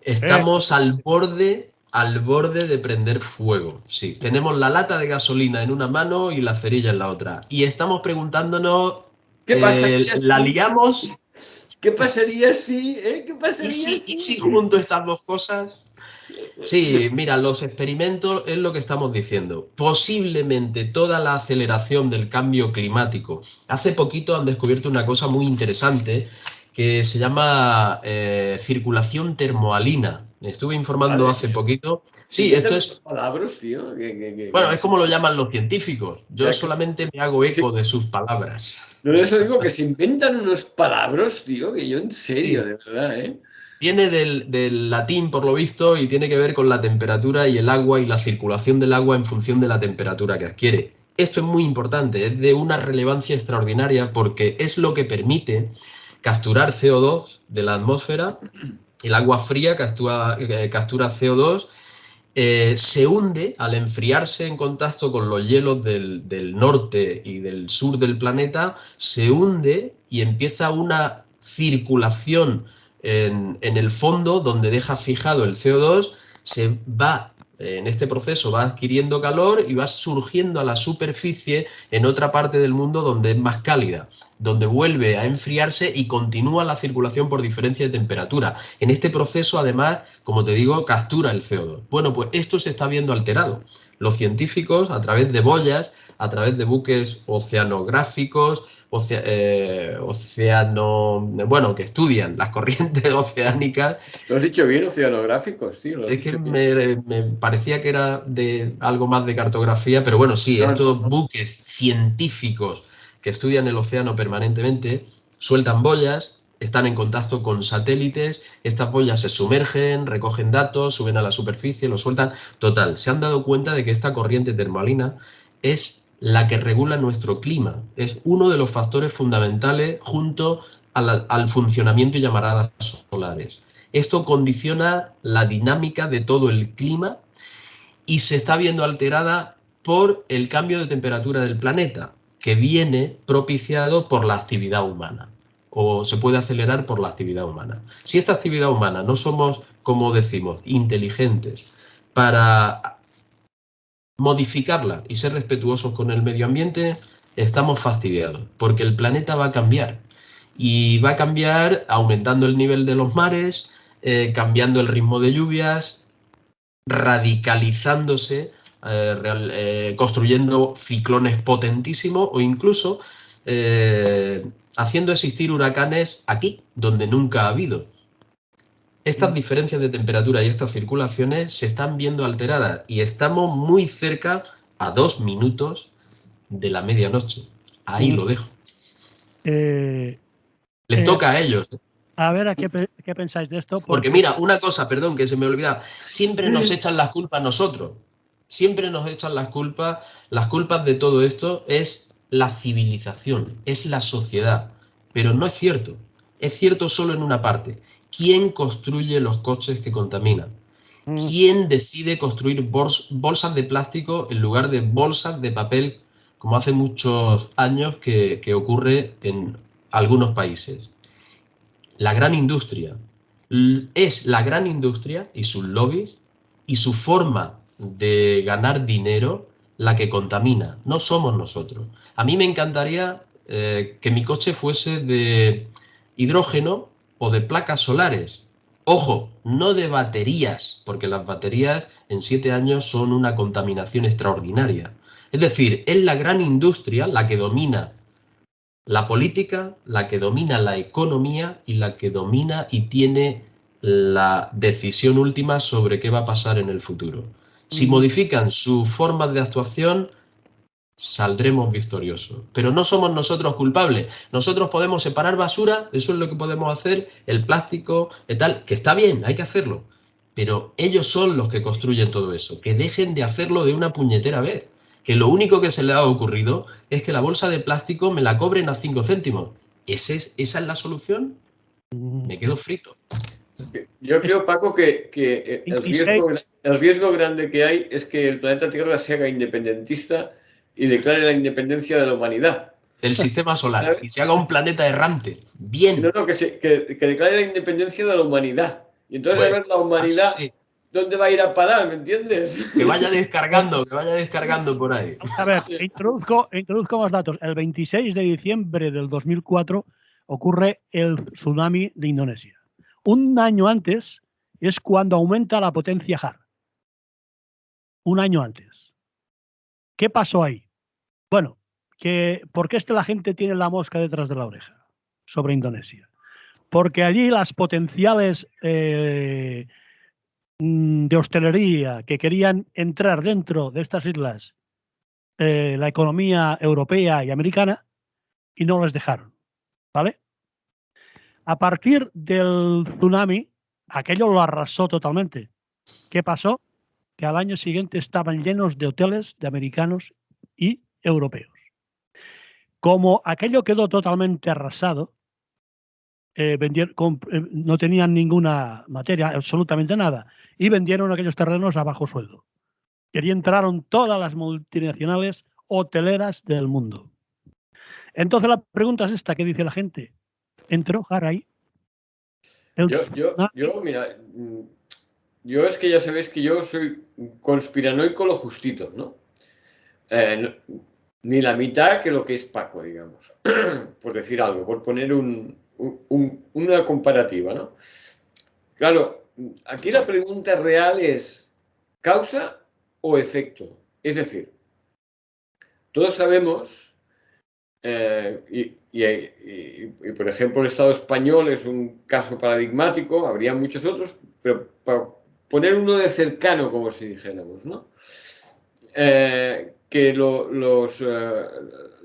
Estamos al borde de prender fuego. Sí, tenemos la lata de gasolina en una mano y la cerilla en la otra. Y estamos preguntándonos, ¿qué pasaría ¿la liamos? ¿Qué pasaría si? ¿Qué pasaría ¿Y si junto estas dos cosas? Sí, mira, los experimentos es lo que estamos diciendo. Posiblemente toda la aceleración del cambio climático. Hace poquito han descubierto una cosa muy interesante que se llama circulación termohalina. Me estuve informando hace poquito. Sí, esto es... palabras, tío. Bueno, es como lo llaman los científicos. Yo solamente me hago eco de sus palabras. No, eso digo, que se inventan unos palabras, tío, que yo en serio, de verdad, ¿eh? Viene del latín, por lo visto, y tiene que ver con la temperatura y el agua y la circulación del agua en función de la temperatura que adquiere. Esto es muy importante, es de una relevancia extraordinaria porque es lo que permite capturar CO2 de la atmósfera. El agua fría captura CO2, se hunde al enfriarse en contacto con los hielos del norte y del sur del planeta, se hunde y empieza una circulación en el fondo donde deja fijado el CO2, se va, en este proceso va adquiriendo calor y va surgiendo a la superficie en otra parte del mundo donde es más cálida, donde vuelve a enfriarse y continúa la circulación por diferencia de temperatura. En este proceso, además, como te digo, captura el CO2. Bueno, pues esto se está viendo alterado. Los científicos, a través de boyas, a través de buques oceanográficos, que estudian las corrientes oceánicas. Lo has dicho bien, oceanográficos, tío. Es que me parecía que era de algo más de cartografía, pero bueno, sí, estos buques científicos que estudian el océano permanentemente sueltan boyas, están en contacto con satélites, estas boyas se sumergen, recogen datos, suben a la superficie, lo sueltan. Total, se han dado cuenta de que esta corriente termohalina es la que regula nuestro clima. Es uno de los factores fundamentales junto al funcionamiento y llamaradas solares. Esto condiciona la dinámica de todo el clima y se está viendo alterada por el cambio de temperatura del planeta, que viene propiciado por la actividad humana, o se puede acelerar por la actividad humana. Si esta actividad humana no somos, como decimos, inteligentes para modificarla y ser respetuosos con el medio ambiente, estamos fastidiados, porque el planeta va a cambiar. Y va a cambiar aumentando el nivel de los mares, cambiando el ritmo de lluvias, radicalizándose, construyendo ciclones potentísimos o incluso haciendo existir huracanes aquí, donde nunca ha habido. Estas diferencias de temperatura y estas circulaciones se están viendo alteradas y estamos muy cerca, a 2 minutos de la medianoche. Ahí lo dejo. Les toca a ellos. A ver, ¿qué pensáis de esto? Porque mira, una cosa, perdón, que se me olvidaba. Siempre nos echan las culpas a nosotros. Siempre nos echan las culpas. Las culpas de todo esto es la civilización, es la sociedad. Pero no es cierto. Es cierto solo en una parte. ¿Quién construye los coches que contaminan? ¿Quién decide construir bolsas de plástico en lugar de bolsas de papel, como hace muchos años que ocurre en algunos países? La gran industria. Es la gran industria y sus lobbies y su forma de ganar dinero la que contamina. No somos nosotros. A mí me encantaría que mi coche fuese de hidrógeno o de placas solares. Ojo, no de baterías, porque las baterías en 7 años son una contaminación extraordinaria. Es decir, es la gran industria la que domina la política, la que domina la economía y la que domina y tiene la decisión última sobre qué va a pasar en el futuro. Si modifican sus formas de actuación, saldremos victoriosos. Pero no somos nosotros culpables. Nosotros podemos separar basura, eso es lo que podemos hacer, el plástico, tal, que está bien, hay que hacerlo. Pero ellos son los que construyen todo eso. Que dejen de hacerlo de una puñetera vez. que lo único que se le ha ocurrido es que la bolsa de plástico me la cobren a 5 céntimos. ¿Esa es la solución? Me quedo frito. Yo creo, Paco, que el riesgo grande que hay es que el planeta Tierra se haga independentista y declare la independencia de la humanidad. Del sistema solar. ¿Sabes? Y se haga un planeta errante. Bien. No, que declare la independencia de la humanidad. Y entonces, Bueno, a ver, la humanidad, sí. ¿dónde va a ir a parar? ¿Me entiendes? Que vaya descargando por ahí. A ver, introduzco más datos. El 26 de diciembre del 2004 ocurre el tsunami de Indonesia. Un año antes es cuando aumenta la potencia HAR. Un año antes. ¿Qué pasó ahí? Bueno, ¿por qué la gente tiene la mosca detrás de la oreja sobre Indonesia? Porque allí las potenciales de hostelería que querían entrar dentro de estas islas, la economía europea y americana, y no les dejaron, ¿vale? A partir del tsunami, aquello lo arrasó totalmente. ¿Qué pasó? Que al año siguiente estaban llenos de hoteles de americanos y europeos. Como aquello quedó totalmente arrasado, no tenían ninguna materia, absolutamente nada, y vendieron aquellos terrenos a bajo sueldo. Y allí entraron todas las multinacionales hoteleras del mundo. Entonces la pregunta es esta, ¿qué dice la gente? ¿Entró HAR ahí? Mira, yo es que ya sabéis que yo soy conspiranoico lo justito, ¿no? Ni la mitad que lo que es Paco, digamos, por decir algo, por poner una comparativa, ¿no? Claro, aquí la pregunta real es ¿causa o efecto? Es decir, todos sabemos, y por ejemplo el Estado español es un caso paradigmático, habría muchos otros, pero para poner uno de cercano, como si dijéramos, ¿no? Que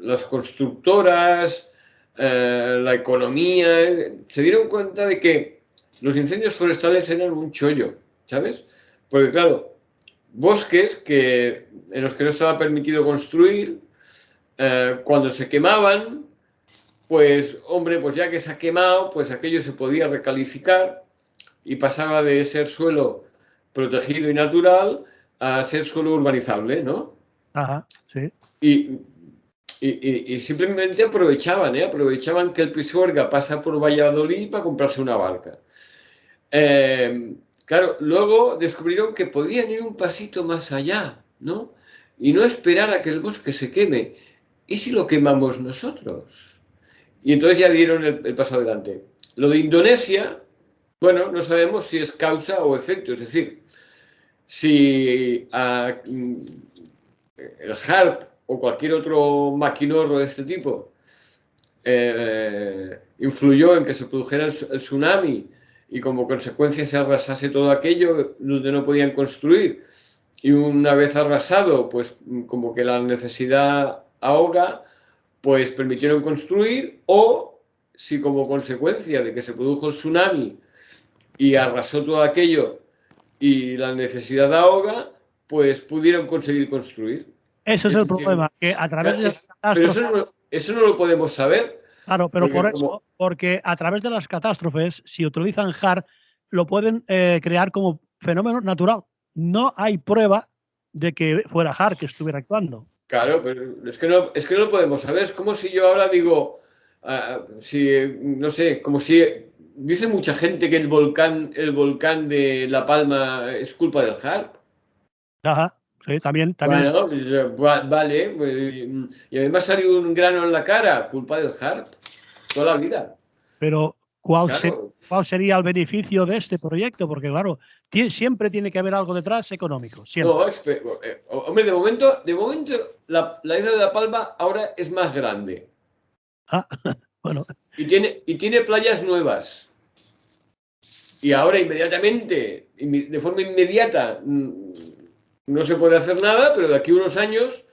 las constructoras, la economía, se dieron cuenta de que los incendios forestales eran un chollo, ¿sabes? Porque claro, bosques en los que no estaba permitido construir, cuando se quemaban, pues hombre, pues ya que se ha quemado, pues aquello se podía recalificar y pasaba de ser suelo protegido y natural a ser suelo urbanizable, ¿no? Ajá, sí. Y simplemente aprovechaban que el Pisuerga pasa por Valladolid para comprarse una barca. Claro, luego descubrieron que podían ir un pasito más allá, ¿no? Y no esperar a que el bosque se queme. ¿Y si lo quemamos nosotros? Y entonces ya dieron el paso adelante. Lo de Indonesia, bueno, no sabemos si es causa o efecto. Es decir, si el HARP o cualquier otro maquinorro de este tipo influyó en que se produjera el tsunami y como consecuencia se arrasase todo aquello donde no podían construir, y una vez arrasado, pues como que la necesidad ahoga, pues permitieron construir, o si como consecuencia de que se produjo el tsunami y arrasó todo aquello y la necesidad ahoga, pues pudieron conseguir construir. Ese es el problema, que a través de las catástrofes... Pero eso no lo podemos saber. Claro, pero por eso, porque a través de las catástrofes, si utilizan HAR, lo pueden crear como fenómeno natural. No hay prueba de que fuera HAR que estuviera actuando. Claro, pero es que no lo podemos saber. Es como si yo ahora digo, no sé, como si dice mucha gente que el volcán de La Palma es culpa del HARP. Ajá, sí, también. Bueno, vale, y además salió un grano en la cara, culpa del HARP, toda la vida. Pero ¿cuál sería el beneficio de este proyecto? Porque claro, siempre tiene que haber algo detrás económico. Siempre. No, hombre, de momento la isla de La Palma ahora es más grande. Ah, bueno. Y tiene playas nuevas. Y ahora inmediatamente, de forma inmediata, no se puede hacer nada, pero de aquí a unos años,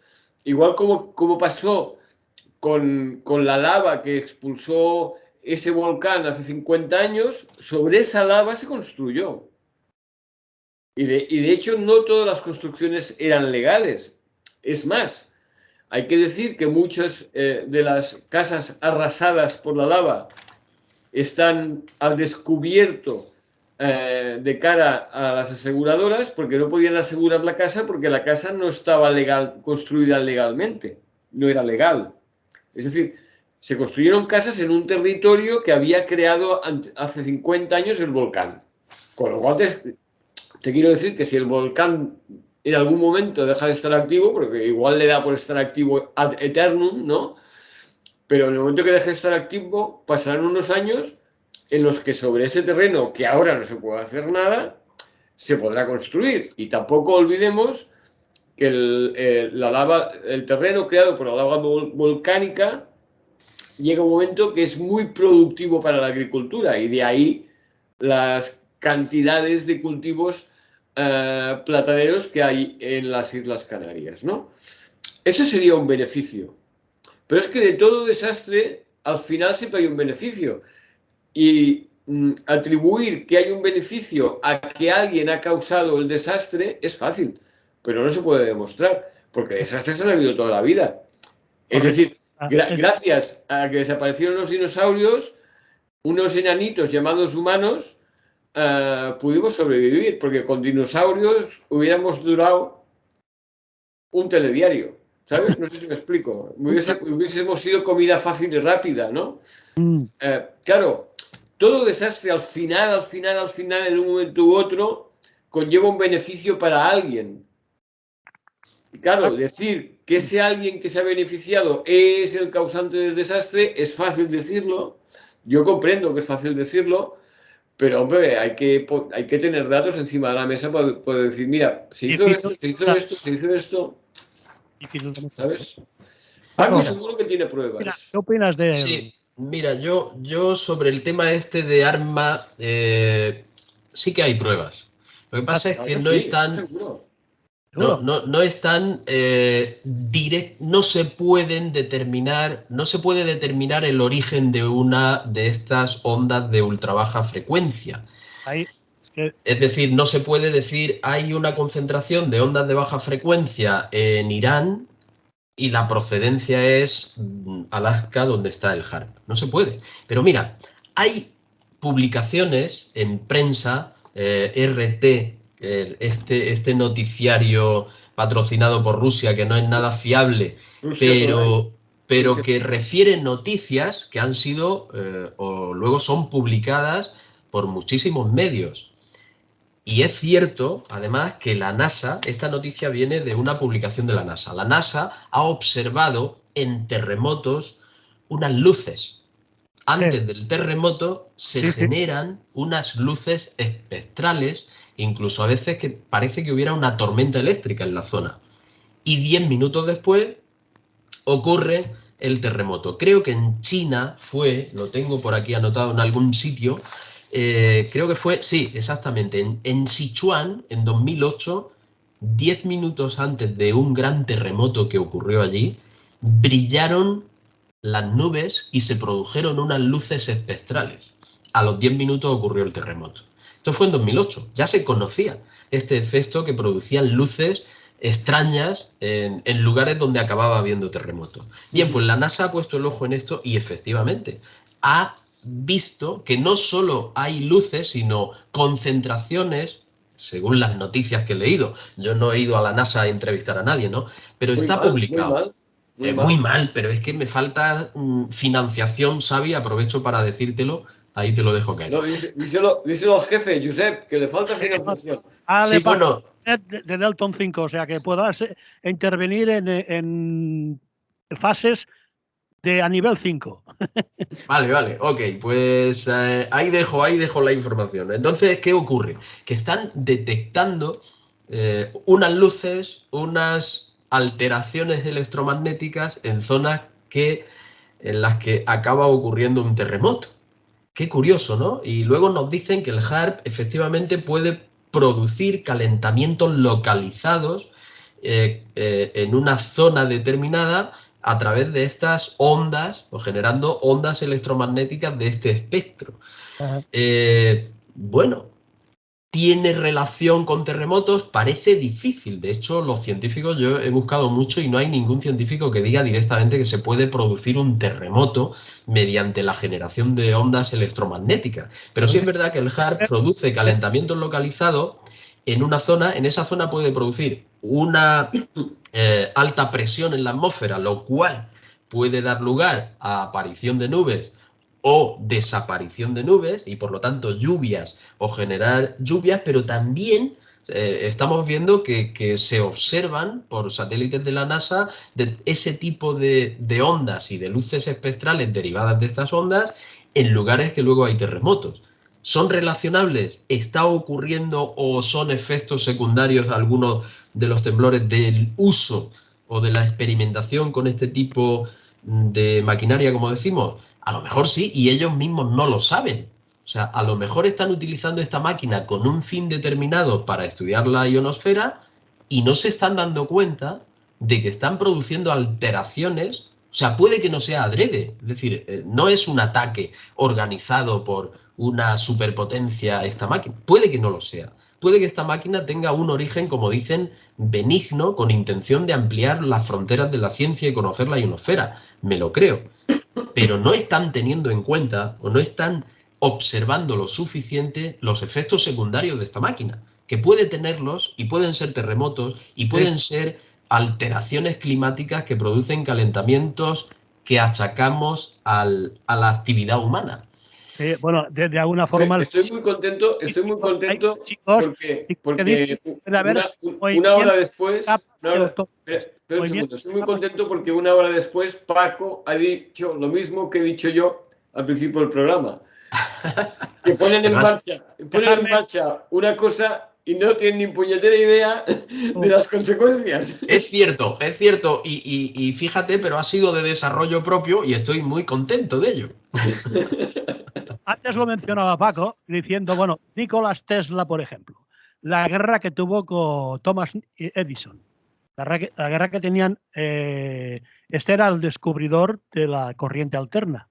igual como pasó con la lava que expulsó ese volcán hace 50 años, sobre esa lava se construyó. Y de hecho no todas las construcciones eran legales. Es más, hay que decir que muchas de las casas arrasadas por la lava están al descubierto de cara a las aseguradoras porque no podían asegurar la casa porque la casa no estaba construida legalmente, no era legal. Es decir, se construyeron casas en un territorio que había creado hace 50 años el volcán. Con lo cual te quiero decir que si el volcán en algún momento deja de estar activo, porque igual le da por estar activo ad eternum, ¿no? Pero en el momento que deje de estar activo, pasarán unos años en los que sobre ese terreno, que ahora no se puede hacer nada, se podrá construir. Y tampoco olvidemos que el terreno creado por la lava volcánica llega un momento que es muy productivo para la agricultura y de ahí las cantidades de cultivos plataneros que hay en las Islas Canarias, ¿no? Eso sería un beneficio. Pero es que de todo desastre, al final siempre hay un beneficio. Y atribuir que hay un beneficio a que alguien ha causado el desastre es fácil, pero no se puede demostrar, porque desastres han habido toda la vida. Es decir, gracias a que desaparecieron los dinosaurios, unos enanitos llamados humanos pudimos sobrevivir, porque con dinosaurios hubiéramos durado un telediario, ¿sabes? No sé si me explico. Hubiésemos sido comida fácil y rápida, ¿no? Claro, todo desastre al final, en un momento u otro, conlleva un beneficio para alguien. Y claro, decir que ese alguien que se ha beneficiado es el causante del desastre es fácil decirlo. Yo comprendo que es fácil decirlo, pero hombre, hay que tener datos encima de la mesa para poder decir, mira, se hizo esto, se hizo esto, se hizo esto. ¿Sabes? Paco seguro que tiene pruebas. Mira, ¿qué opinas de...? Sí, mira, yo sobre el tema este de arma, sí que hay pruebas. Lo que pasa es que no están... No están no se pueden determinar, no se puede determinar el origen de una de estas ondas de ultra baja frecuencia. Es decir, no se puede decir hay una concentración de ondas de baja frecuencia en Irán y la procedencia es Alaska, donde está el HAARP. No se puede. Pero mira, hay publicaciones en prensa, RT, este noticiario patrocinado por Rusia, que no es nada fiable, pero que refiere noticias que han sido o luego son publicadas por muchísimos medios. Y es cierto, además, que la NASA, esta noticia viene de una publicación de la NASA. La NASA ha observado en terremotos unas luces. Antes del terremoto se generan unas luces espectrales, incluso a veces que parece que hubiera una tormenta eléctrica en la zona. Y 10 minutos después ocurre el terremoto. Creo que en China fue, lo tengo por aquí anotado en algún sitio, creo que fue, sí, exactamente, en Sichuan, en 2008, 10 minutos antes de un gran terremoto que ocurrió allí, brillaron las nubes y se produjeron unas luces espectrales. A los 10 minutos ocurrió el terremoto. Esto fue en 2008, ya se conocía este efecto que producían luces extrañas en lugares donde acababa habiendo terremoto. Bien, pues la NASA ha puesto el ojo en esto y efectivamente ha visto que no solo hay luces, sino concentraciones, según las noticias que he leído. Yo no he ido a la NASA a entrevistar a nadie, ¿no? Pero está publicado. Muy mal, pero es que me falta financiación, Xavi, aprovecho para decírtelo, ahí te lo dejo caer. No, díselo al jefe, Josep, que le falta financiación. Sí, bueno. De Delton 5, o sea, que puedas intervenir en fases a nivel 5. Vale, ok, pues ahí dejo la información. Entonces, ¿qué ocurre? Que están detectando unas luces, unas alteraciones electromagnéticas en zonas en las que acaba ocurriendo un terremoto. Qué curioso, ¿no? Y luego nos dicen que el HAARP efectivamente puede producir calentamientos localizados en una zona determinada a través de estas ondas o generando ondas electromagnéticas de este espectro. Bueno, ¿tiene relación con terremotos? Parece difícil. De hecho, los científicos, yo he buscado mucho y no hay ningún científico que diga directamente que se puede producir un terremoto mediante la generación de ondas electromagnéticas. Pero sí es verdad que el HARP produce calentamiento localizado en una zona. En esa zona puede producir una alta presión en la atmósfera, lo cual puede dar lugar a aparición de nubes o desaparición de nubes y por lo tanto lluvias o generar lluvias, pero también estamos viendo que se observan por satélites de la NASA de ese tipo de ondas y de luces espectrales derivadas de estas ondas en lugares que luego hay terremotos. ¿Son relacionables? ¿Está ocurriendo o son efectos secundarios algunos de los temblores del uso o de la experimentación con este tipo de maquinaria, como decimos? A lo mejor sí, y ellos mismos no lo saben. O sea, a lo mejor están utilizando esta máquina con un fin determinado para estudiar la ionosfera y no se están dando cuenta de que están produciendo alteraciones. O sea, puede que no sea adrede, es decir, no es un ataque organizado por una superpotencia a esta máquina. Puede que no lo sea. Puede que esta máquina tenga un origen, como dicen, benigno, con intención de ampliar las fronteras de la ciencia y conocer la ionosfera. Me lo creo. Pero no están teniendo en cuenta o no están observando lo suficiente los efectos secundarios de esta máquina, que puede tenerlos y pueden ser terremotos y pueden ser alteraciones climáticas que producen calentamientos que achacamos a la actividad humana. Bueno, de alguna forma... Estoy muy contento chicos, porque puede haber una hora después... movimiento, Espera un segundo. Estoy muy contento porque una hora después Paco ha dicho lo mismo que he dicho yo al principio del programa. Que ponen en marcha una cosa y no tienen ni puñetera idea de las consecuencias. Es cierto. Y fíjate, pero ha sido de desarrollo propio y estoy muy contento de ello. Antes lo mencionaba Paco, diciendo, bueno, Nikola Tesla, por ejemplo, la guerra que tuvo con Thomas Edison, la guerra que tenían, este era el descubridor de la corriente alterna.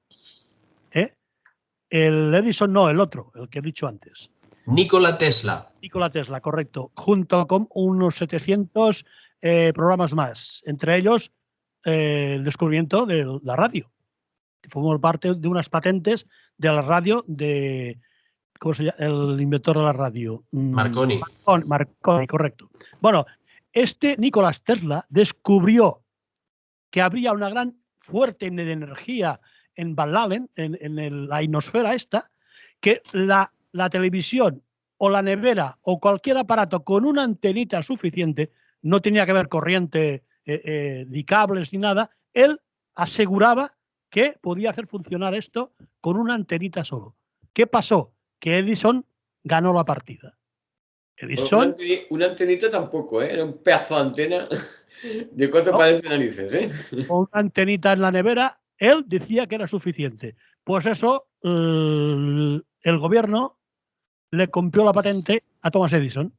El Edison no, el otro, el que he dicho antes. Nikola Tesla. Nikola Tesla, correcto, junto con unos 700 programas más, entre ellos el descubrimiento de la radio. Formó parte de unas patentes de la radio de, ¿cómo se llama? El inventor de la radio. Marconi. Marconi, correcto. Bueno, Nikola Tesla descubrió que habría una gran fuerte de energía en Van Allen, en la ionosfera esta, que la televisión o la nevera o cualquier aparato con una antenita suficiente, no tenía que haber corriente ni cables ni nada, él aseguraba que podía hacer funcionar esto con una antenita solo. ¿Qué pasó? Que Edison ganó la partida. Edison, una antenita tampoco, era un pedazo de antena de 4 pares de narices. Con una antenita en la nevera, él decía que era suficiente. Pues eso, el gobierno le compró la patente a Thomas Edison.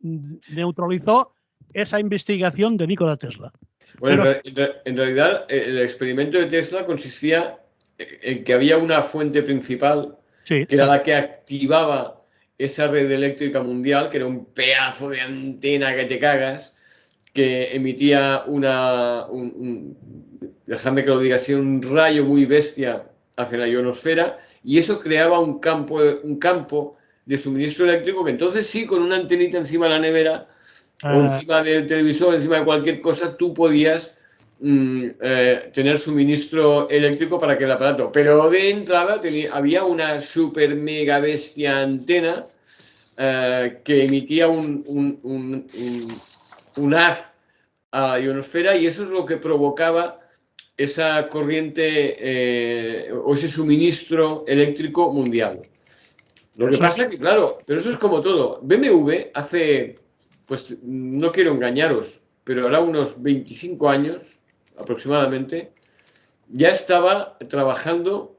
Neutralizó esa investigación de Nikola Tesla. Bueno, en realidad el experimento de Tesla consistía en que había una fuente principal, que era la que activaba esa red eléctrica mundial, que era un pedazo de antena que te cagas, que emitía déjame que lo diga así, un rayo muy bestia hacia la ionosfera, y eso creaba un campo de suministro eléctrico que entonces sí, con una antenita encima de la nevera o encima del televisor, encima de cualquier cosa, tú podías tener suministro eléctrico para aquel aparato. Pero de entrada había una super mega bestia antena que emitía un haz a la ionosfera, y eso es lo que provocaba esa corriente o ese suministro eléctrico mundial. Lo que pasa es que, claro, pero eso es como todo. BMW hace, pues no quiero engañaros, pero ahora unos 25 años aproximadamente, ya estaba trabajando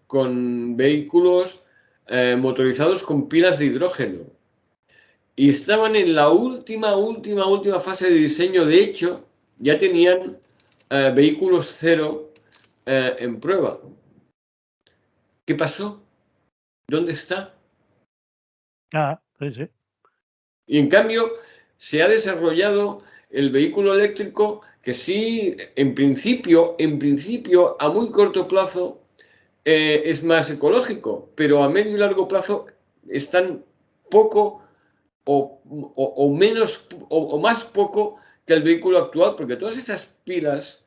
con vehículos motorizados con pilas de hidrógeno. Y estaban en la última fase de diseño. De hecho, ya tenían vehículos cero en prueba. ¿Qué pasó? ¿Dónde está? Sí, sí. Y en cambio, se ha desarrollado el vehículo eléctrico que sí, en principio, a muy corto plazo, es más ecológico, pero a medio y largo plazo están poco o menos o más poco que el vehículo actual, porque todas esas pilas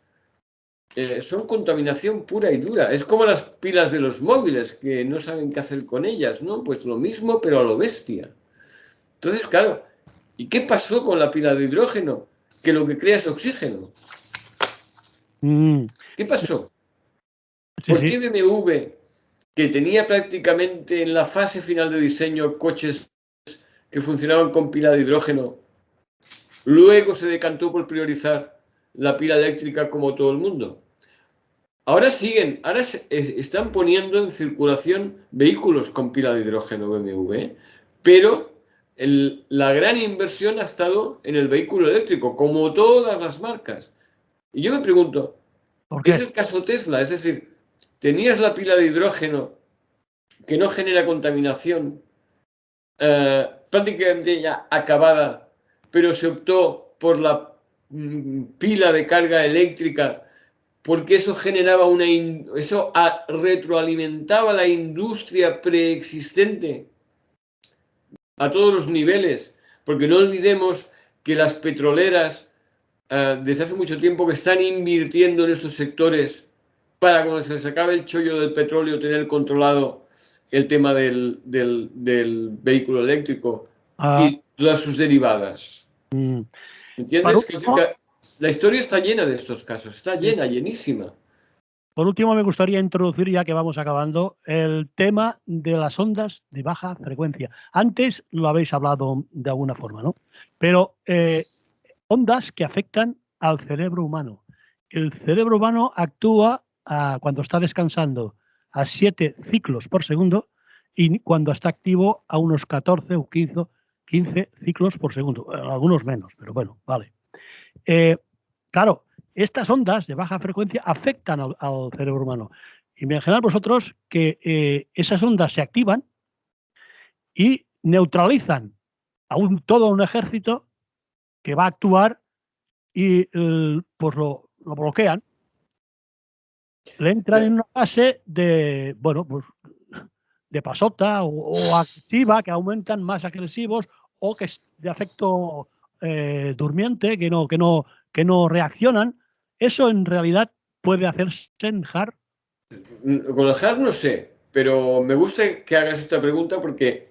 son contaminación pura y dura. Es como las pilas de los móviles, que no saben qué hacer con ellas, ¿no? Pues lo mismo, pero a lo bestia. Entonces, claro, ¿y qué pasó con la pila de hidrógeno? Que lo que crea es oxígeno. ¿Qué pasó? Sí, ¿Por sí. qué BMW, que tenía prácticamente en la fase final de diseño coches que funcionaban con pila de hidrógeno, luego se decantó por priorizar la pila eléctrica como todo el mundo? Ahora están poniendo en circulación vehículos con pila de hidrógeno BMW, pero la gran inversión ha estado en el vehículo eléctrico, como todas las marcas. Y yo me pregunto, ¿Por ¿es qué? el caso Tesla? Es decir, tenías la pila de hidrógeno que no genera contaminación, prácticamente ya acabada, pero se optó por la pila de carga eléctrica porque eso generaba retroalimentaba la industria preexistente a todos los niveles, porque no olvidemos que las petroleras desde hace mucho tiempo que están invirtiendo en estos sectores para cuando se les acabe el chollo del petróleo tener controlado el tema del vehículo eléctrico y todas sus derivadas. Por ¿Entiendes? último, La historia está llena de estos casos, está llena, llenísima. por último, me gustaría introducir, ya que vamos acabando, el tema de las ondas de baja frecuencia. Antes lo habéis hablado de alguna forma, ¿no? Pero ondas que afectan al cerebro humano. El cerebro humano actúa cuando está descansando a 7 ciclos por segundo y cuando está activo a unos 14 o 15 ciclos por segundo. Algunos menos, pero bueno, vale. Claro, estas ondas de baja frecuencia afectan al cerebro humano. Imaginad vosotros que esas ondas se activan y neutralizan a todo un ejército que va a actuar y pues lo bloquean. Le entran en una fase de, bueno, pues de pasota o agresiva, que aumentan más agresivos o que es de afecto durmiente, que no reaccionan. Eso en realidad puede hacerse en hard. Con el hard no sé, pero me gusta que hagas esta pregunta porque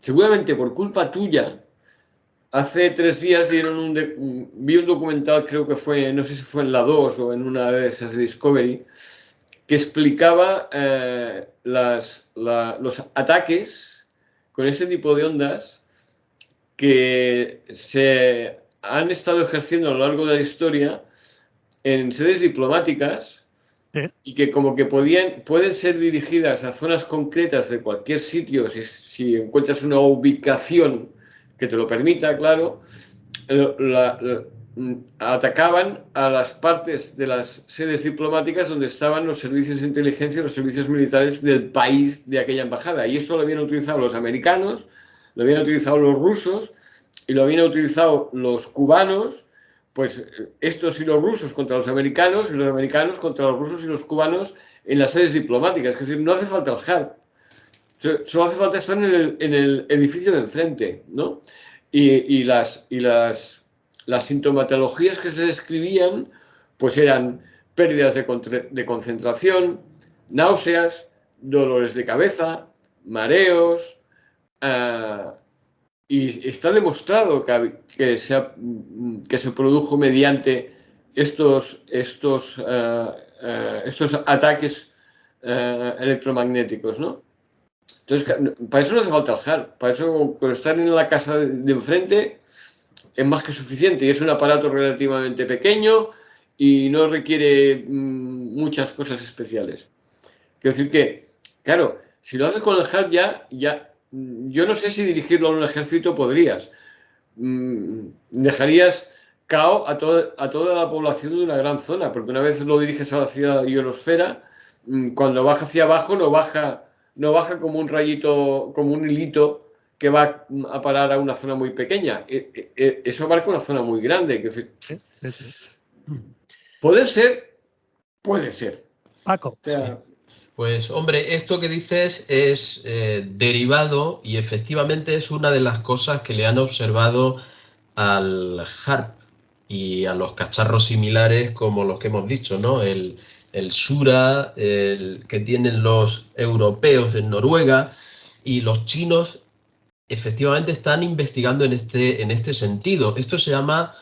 seguramente por culpa tuya, hace 3 días vi un documental, creo que fue, no sé si fue en la 2 o en una de esas de Discovery, que explicaba los ataques con este tipo de ondas que se han estado ejerciendo a lo largo de la historia en sedes diplomáticas y que como que pueden ser dirigidas a zonas concretas de cualquier sitio, si encuentras una ubicación que te lo permita, claro, atacaban a las partes de las sedes diplomáticas donde estaban los servicios de inteligencia y los servicios militares del país de aquella embajada. Y esto lo habían utilizado los americanos, lo habían utilizado los rusos y lo habían utilizado los cubanos, pues estos y los rusos contra los americanos y los americanos contra los rusos y los cubanos en las sedes diplomáticas. Es decir, no hace falta el hard. Solo hace falta estar en el edificio de enfrente, ¿no? Y las sintomatologías que se describían, pues eran pérdidas de concentración, náuseas, dolores de cabeza, mareos, y está demostrado que se produjo mediante estos ataques electromagnéticos, ¿no? Entonces, para eso no hace falta el hard, para eso con estar en la casa de enfrente es más que suficiente y es un aparato relativamente pequeño y no requiere muchas cosas especiales. Quiero decir que, claro, si lo haces con el hard ya yo no sé si dirigirlo a un ejército podrías. Dejarías cao a toda la población de una gran zona, porque una vez lo diriges hacia la ionosfera, cuando baja hacia abajo no baja como un rayito, como un hilito que va a parar a una zona muy pequeña. Eso abarca una zona muy grande. Es decir, ¿puede ser? Puede ser. Paco. O sea, pues hombre, esto que dices es derivado y efectivamente es una de las cosas que le han observado al HARP y a los cacharros similares como los que hemos dicho, ¿no? El Sura, el que tienen los europeos en Noruega, y los chinos efectivamente están investigando en este sentido. Esto se llama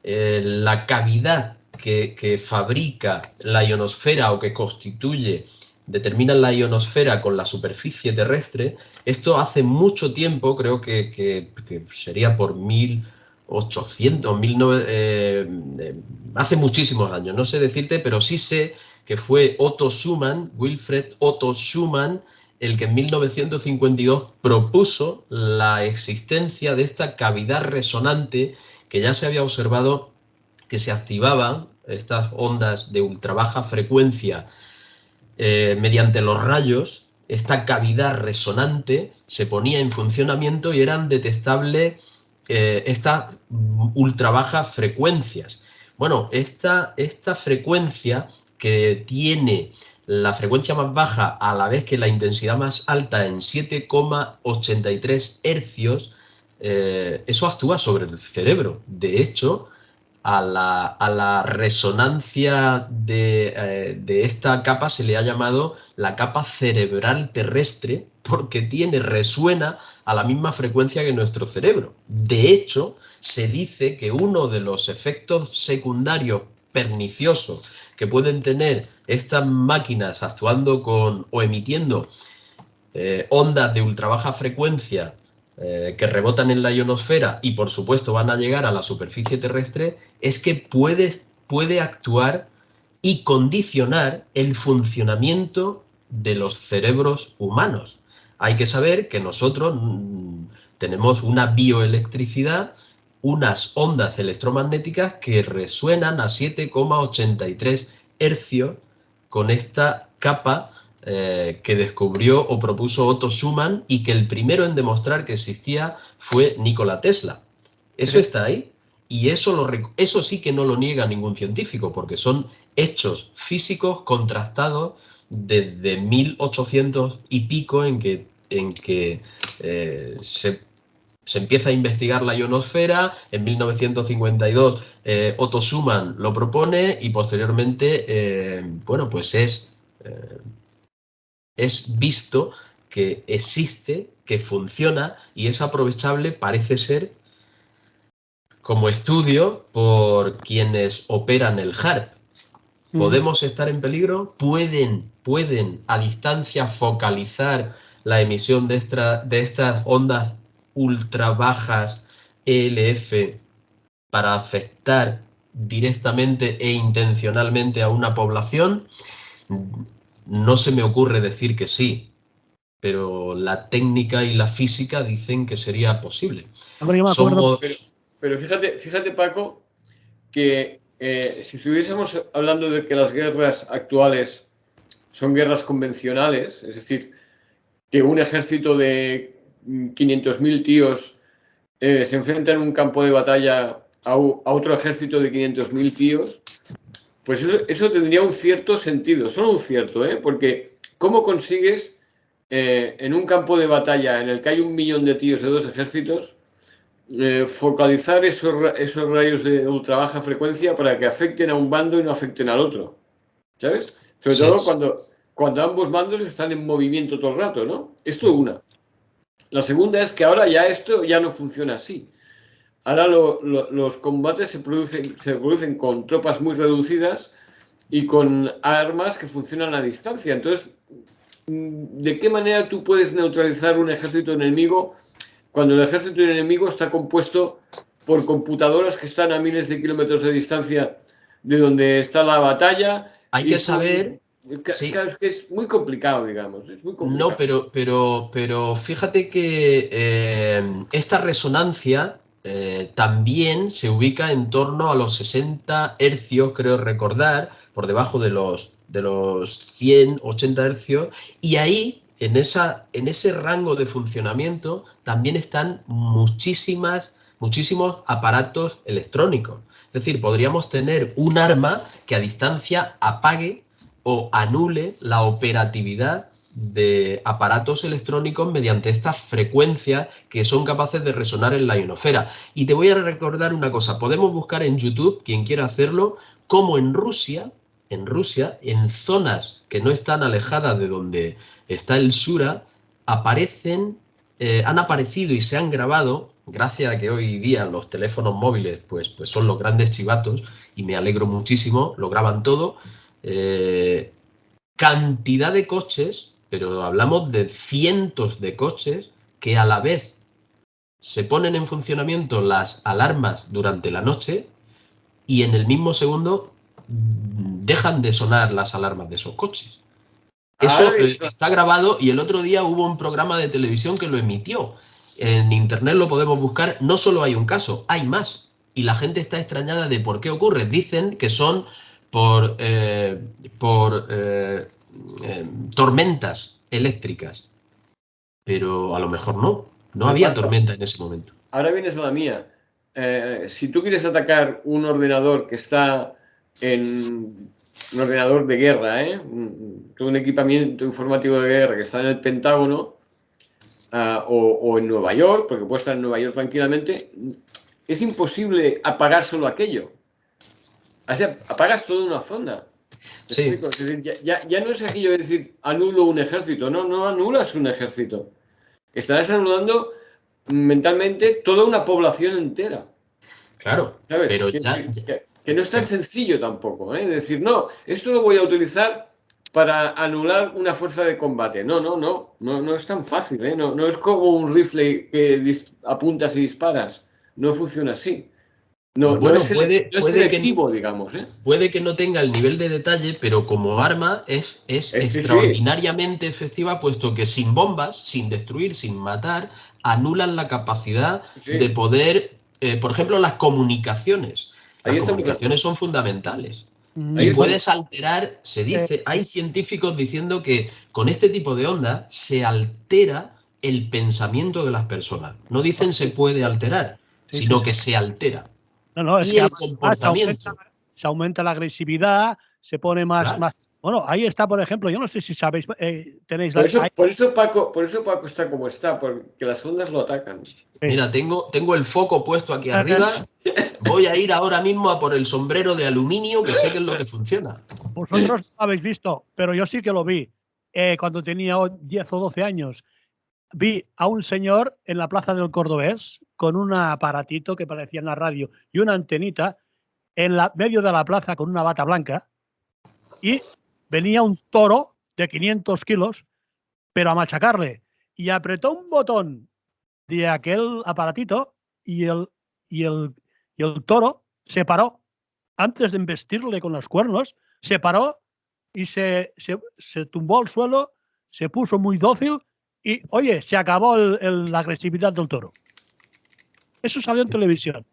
la cavidad que fabrica la ionosfera o que determina la ionosfera con la superficie terrestre. Esto hace mucho tiempo, creo que sería por 1800, 1900, hace muchísimos años, no sé decirte, pero sí sé que fue Otto Schumann, Wilfred Otto Schumann, el que en 1952 propuso la existencia de esta cavidad resonante que ya se había observado que se activaban estas ondas de ultra baja frecuencia mediante los rayos. Esta cavidad resonante se ponía en funcionamiento y eran detectables estas ultra bajas frecuencias. Bueno, esta frecuencia que tiene la frecuencia más baja a la vez que la intensidad más alta en 7,83 hercios, eso actúa sobre el cerebro. De hecho, a la resonancia de esta capa se le ha llamado la capa cerebral terrestre porque resuena a la misma frecuencia que nuestro cerebro. De hecho, se dice que uno de los efectos secundarios perniciosos que pueden tener estas máquinas actuando o emitiendo ondas de ultra baja frecuencia que rebotan en la ionosfera y por supuesto van a llegar a la superficie terrestre, es que puede actuar y condicionar el funcionamiento de los cerebros humanos. Hay que saber que nosotros tenemos una bioelectricidad, unas ondas electromagnéticas que resuenan a 7,83 hercios con esta capa que descubrió o propuso Otto Schumann y que el primero en demostrar que existía fue Nikola Tesla. Eso está ahí y eso sí que no lo niega ningún científico porque son hechos físicos contrastados desde 1800 y pico en que se empieza a investigar la ionosfera. En 1952 Otto Schumann lo propone y posteriormente bueno, pues es visto que existe, que funciona y es aprovechable, parece ser, como estudio por quienes operan el HARP. ¿Podemos estar en peligro? ¿Pueden a distancia focalizar la emisión de estas ondas ultra bajas ELF para afectar directamente e intencionalmente a una población? No se me ocurre decir que sí, pero la técnica y la física dicen que sería posible. Pero fíjate, Paco, que si estuviésemos hablando de que las guerras actuales son guerras convencionales, es decir, que un ejército de 500.000 tíos se enfrenta en un campo de batalla a otro ejército de 500.000 tíos, pues eso tendría un cierto sentido, solo un cierto, porque ¿cómo consigues en un campo de batalla en el que hay 1 millón de tíos de 2 ejércitos focalizar esos rayos de ultra baja frecuencia para que afecten a un bando y no afecten al otro? ¿Sabes? Sobre todo cuando ambos bandos están en movimiento todo el rato, ¿no? Esto es una. La segunda es que ahora esto ya no funciona así. Ahora los combates se producen con tropas muy reducidas y con armas que funcionan a distancia. Entonces, ¿de qué manera tú puedes neutralizar un ejército enemigo cuando el ejército enemigo está compuesto por computadoras que están a miles de kilómetros de distancia de donde está la batalla? Hay que saber... Claro, es que es muy complicado, digamos. Es muy complicado. No, pero fíjate que esta resonancia también se ubica en torno a los 60 hercios, creo recordar, por debajo de los 180 hercios, y ahí en ese rango de funcionamiento también están muchísimos aparatos electrónicos. Es decir, podríamos tener un arma que a distancia apague o anule la operatividad de aparatos electrónicos mediante estas frecuencias que son capaces de resonar en la ionosfera. Y te voy a recordar una cosa, podemos buscar en YouTube, quien quiera hacerlo, cómo en Rusia, en zonas que no están alejadas de donde está el Sura, han aparecido y se han grabado, gracias a que hoy día los teléfonos móviles pues son los grandes chivatos, y me alegro muchísimo, lo graban todo, cantidad de coches, pero hablamos de cientos de coches que a la vez se ponen en funcionamiento las alarmas durante la noche y en el mismo segundo dejan de sonar las alarmas de esos coches. Eso está grabado y el otro día hubo un programa de televisión que lo emitió. En internet lo podemos buscar. No solo hay un caso, hay más. Y la gente está extrañada de por qué ocurre. Dicen que son por tormentas eléctricas. Pero a lo mejor no había tormenta en ese momento. Ahora vienes a la mía. Si tú quieres atacar un ordenador que está en un ordenador de guerra, un equipamiento informático de guerra que está en el Pentágono o en Nueva York, porque puede estar en Nueva York tranquilamente, es imposible apagar solo aquello. O sea, apagas toda una zona. Sí. Es decir, ya no es aquello de decir anulo un ejército, no anulas un ejército. Estarás anulando mentalmente toda una población entera. Claro, ¿sabes? pero que no es tan sencillo tampoco, ¿eh? Decir, no, esto lo voy a utilizar para anular una fuerza de combate. No es tan fácil, ¿eh? No es como un rifle que apuntas y disparas. No funciona así. No es selectivo, digamos, ¿eh? Puede que no tenga el nivel de detalle, pero como arma es extraordinariamente efectiva, puesto que sin bombas, sin destruir, sin matar, anulan la capacidad de poder, por ejemplo, las comunicaciones. Las comunicaciones son fundamentales. Y puedes alterar, se dice, hay científicos diciendo que con este tipo de onda se altera el pensamiento de las personas. No dicen se puede alterar, sino que se altera. Es y que el comportamiento. Se aumenta la agresividad, se pone más. Bueno, ahí está, por ejemplo, yo no sé si sabéis, tenéis por eso Paco está como está, porque las ondas lo atacan. Mira, tengo el foco puesto aquí arriba. Voy a ir ahora mismo a por el sombrero de aluminio, que sé que es lo que funciona. Vosotros no lo habéis visto, pero yo sí que lo vi. Cuando tenía 10 o 12 años, vi a un señor en la plaza del Cordobés con un aparatito que parecía en la radio y una antenita en medio de la plaza con una bata blanca, y venía un toro de 500 kilos, pero a machacarle, y apretó un botón de aquel aparatito y el toro se paró. Antes de embestirle con los cuernos, se paró y se tumbó al suelo, se puso muy dócil y, oye, se acabó la agresividad del toro. Eso salió en televisión.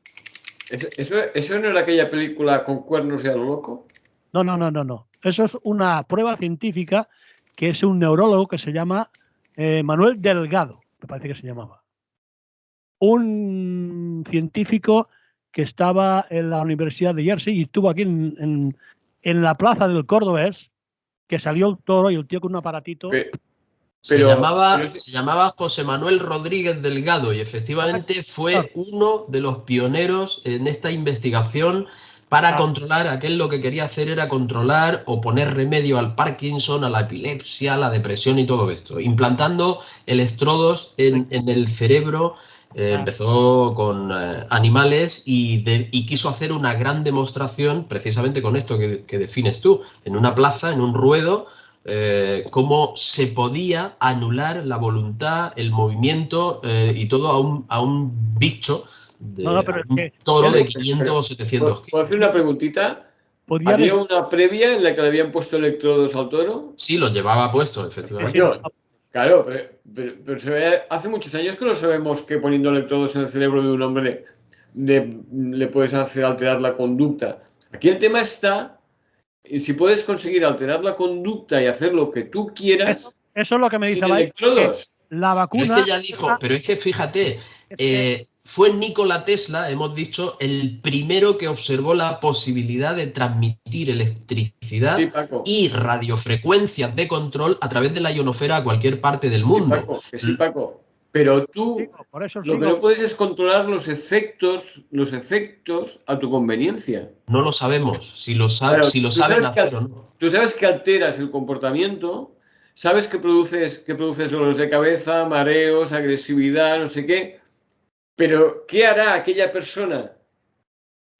¿Eso no era aquella película Con cuernos y a lo loco? No. Eso es una prueba científica que es un neurólogo que se llama Manuel Delgado, me parece que se llamaba. Un científico que estaba en la Universidad de Jersey y estuvo aquí en la plaza del Cordobés, que salió el toro y el tío con un aparatito. Se llamaba José Manuel Rodríguez Delgado y efectivamente fue uno de los pioneros en esta investigación para controlar. Aquel lo que quería hacer era controlar o poner remedio al Parkinson, a la epilepsia, a la depresión y todo esto, implantando electrodos en el cerebro. Empezó con animales y quiso hacer una gran demostración precisamente con esto que defines tú, en una plaza, en un ruedo, cómo se podía anular la voluntad, el movimiento y todo a un bicho, un toro de 500 o 700 kilos. ¿Puedo hacer una preguntita? ¿Había una previa en la que le habían puesto electrodos al toro? Sí, lo llevaba puesto, efectivamente. Claro, pero hace muchos años que no sabemos que poniendo electrodos en el cerebro de un hombre le puedes hacer alterar la conducta. Aquí el tema está, si puedes conseguir alterar la conducta y hacer lo que tú quieras, Eso es lo que me dice sin la electrodos. la vacuna. Pero es que ya dijo, pero es que fíjate, fue Nikola Tesla, hemos dicho, el primero que observó la posibilidad de transmitir electricidad Sí, Paco. y radiofrecuencias de control a través de la ionosfera a cualquier parte del mundo. Sí, Paco. Pero tú Por eso lo que no puedes es controlar los efectos a tu conveniencia. No lo sabemos, si lo Claro, si lo saben hacer o no. Tú sabes que alteras el comportamiento, sabes que produces dolores de cabeza, mareos, agresividad, no sé qué, pero ¿qué hará aquella persona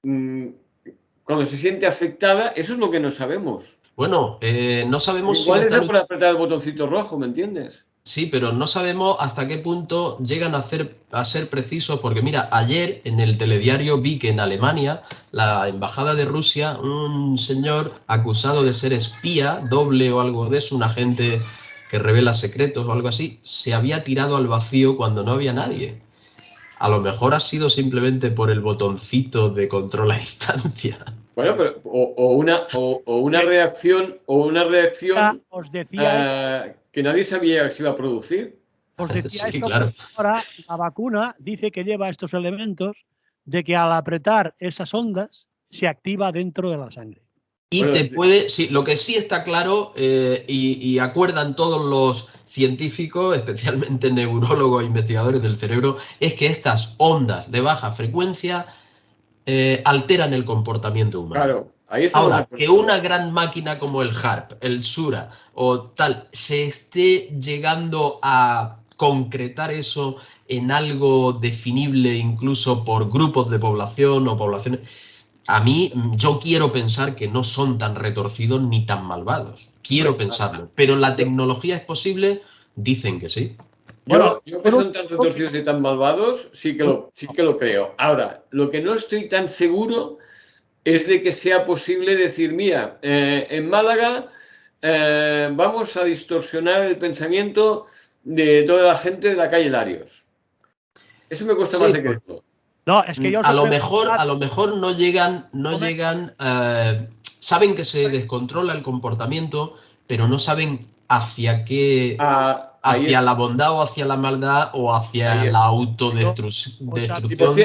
cuando se siente afectada? Eso es lo que no sabemos. Bueno, no sabemos si Igual es por apretar el botoncito rojo, ¿me entiendes? Sí, pero no sabemos hasta qué punto llegan a ser precisos, porque mira, ayer en el telediario vi que en Alemania, la embajada de Rusia, un señor acusado de ser espía, doble o algo de eso, un agente que revela secretos o algo así, se había tirado al vacío cuando no había nadie. A lo mejor ha sido simplemente por el botoncito de control a distancia. Bueno, pero una reacción os decía que nadie sabía que se iba a producir. Os decía Sí, esto claro. porque ahora la vacuna dice que lleva estos elementos de que al apretar esas ondas se activa dentro de la sangre. Y Bueno, te puede, sí, lo que sí está claro, y acuerdan todos los científicos, especialmente neurólogos e investigadores del cerebro, es que estas ondas de baja frecuencia alteran el comportamiento humano. Claro, ahí estamos de Ahora, acuerdo. que una gran máquina como el HARP, el Sura o tal, se esté llegando a concretar eso en algo definible incluso por grupos de población o poblaciones, a mí, yo quiero pensar que no son tan retorcidos ni tan malvados. Quiero pensarlo. Pero la tecnología es posible, dicen que sí. Yo que son tan retorcidos y tan malvados, sí que lo creo. Ahora, lo que no estoy tan seguro es de que sea posible decir, mira, en Málaga vamos a distorsionar el pensamiento de toda la gente de la calle Larios. Eso me cuesta más de creerlo. No, es que yo a lo mejor no llegan, saben que se descontrola el comportamiento, pero no saben hacia qué, hacia la bondad o hacia la maldad o hacia la autodestrucción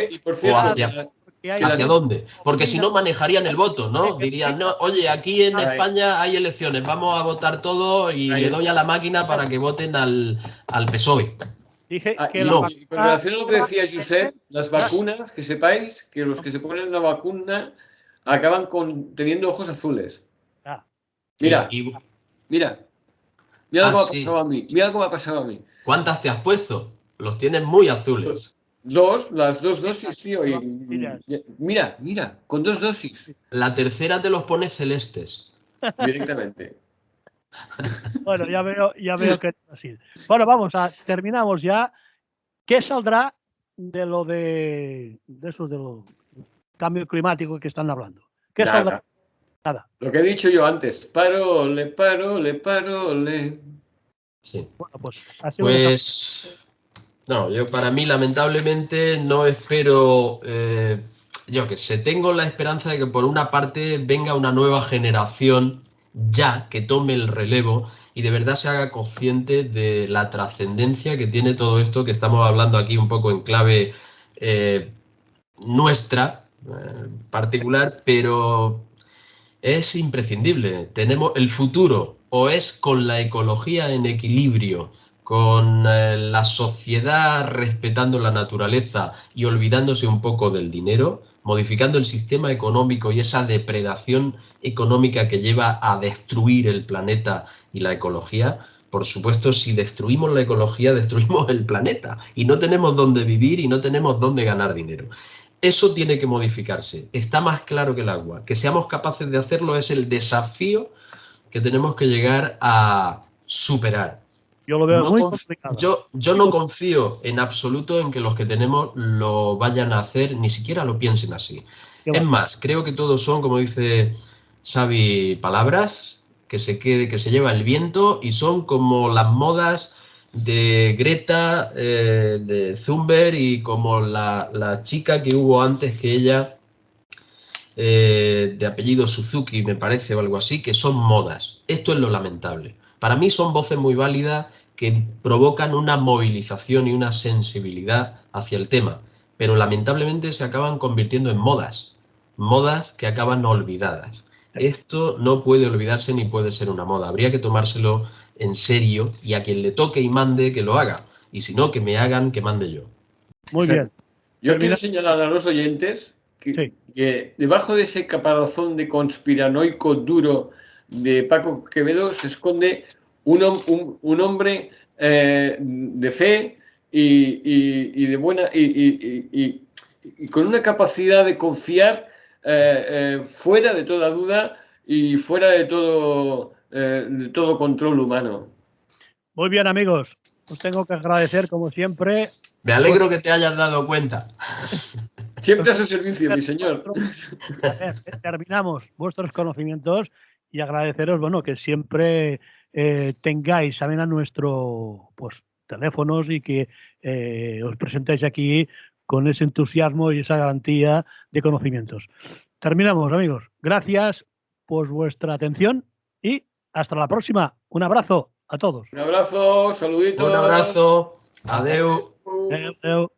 y por cierto, o hacia dónde. Porque si no manejarían el voto, ¿no? Dirían, no, oye, aquí en España hay elecciones, vamos a votar todo y le doy a la máquina para que voten al PSOE. Dije que y con relación a lo que decía Josep, las vacunas, que sepáis que los que se ponen la vacuna acaban teniendo ojos azules. Mira, mira cómo ha pasado a mí. Mira cómo ha pasado a mí. ¿Cuántas te has puesto? Los tienes muy azules. Las dos dosis, tío. Y, mira, con 2 dosis. La tercera te los pone celestes. Directamente. Bueno, ya veo que es así. Bueno, terminamos ya. ¿Qué saldrá de lo de esos de los cambios climáticos que están hablando? ¿Qué saldrá? Nada. Lo que he dicho yo antes. Parole. Sí. Bueno, pues no, yo para mí lamentablemente no espero, yo que sé, tengo la esperanza de que por una parte venga una nueva generación ya que tome el relevo y de verdad se haga consciente de la trascendencia que tiene todo esto que estamos hablando aquí un poco en clave nuestra particular, pero es imprescindible. Tenemos el futuro o es con la ecología en equilibrio, con la sociedad respetando la naturaleza y olvidándose un poco del dinero, modificando el sistema económico y esa depredación económica que lleva a destruir el planeta y la ecología. Por supuesto, si destruimos la ecología, destruimos el planeta y no tenemos dónde vivir y no tenemos dónde ganar dinero. Eso tiene que modificarse. Está más claro que el agua. Que seamos capaces de hacerlo es el desafío que tenemos que llegar a superar. Yo lo veo muy complicado. Yo no confío en absoluto en que los que tenemos lo vayan a hacer, ni siquiera lo piensen así. Es más, creo que todos son, como dice Xavi, palabras que se lleva el viento y son como las modas de Greta, de Thunberg y como la chica que hubo antes que ella, de apellido Suzuki, me parece, o algo así, que son modas. Esto es lo lamentable. Para mí son voces muy válidas que provocan una movilización y una sensibilidad hacia el tema, pero lamentablemente se acaban convirtiendo en modas que acaban olvidadas. Esto no puede olvidarse ni puede ser una moda. Habría que tomárselo en serio y a quien le toque y mande que lo haga. Y si no, que me hagan, que mande yo. Muy bien. Yo quiero señalar a los oyentes que debajo de ese caparazón de conspiranoico duro de Paco Quevedo se esconde un hombre de fe y de buena y con una capacidad de confiar fuera de toda duda y fuera de todo control humano. Muy bien, amigos. Os tengo que agradecer, como siempre. Me alegro que te hayas dado cuenta. Siempre a su servicio, mi señor. Terminamos vuestros conocimientos y agradeceros, bueno, que siempre tengáis a nuestro teléfonos y que os presentáis aquí con ese entusiasmo y esa garantía de conocimientos. Terminamos, amigos. Gracias por vuestra atención y hasta la próxima. Un abrazo a todos. Un abrazo, saluditos. Un abrazo. Adeu. Adeu.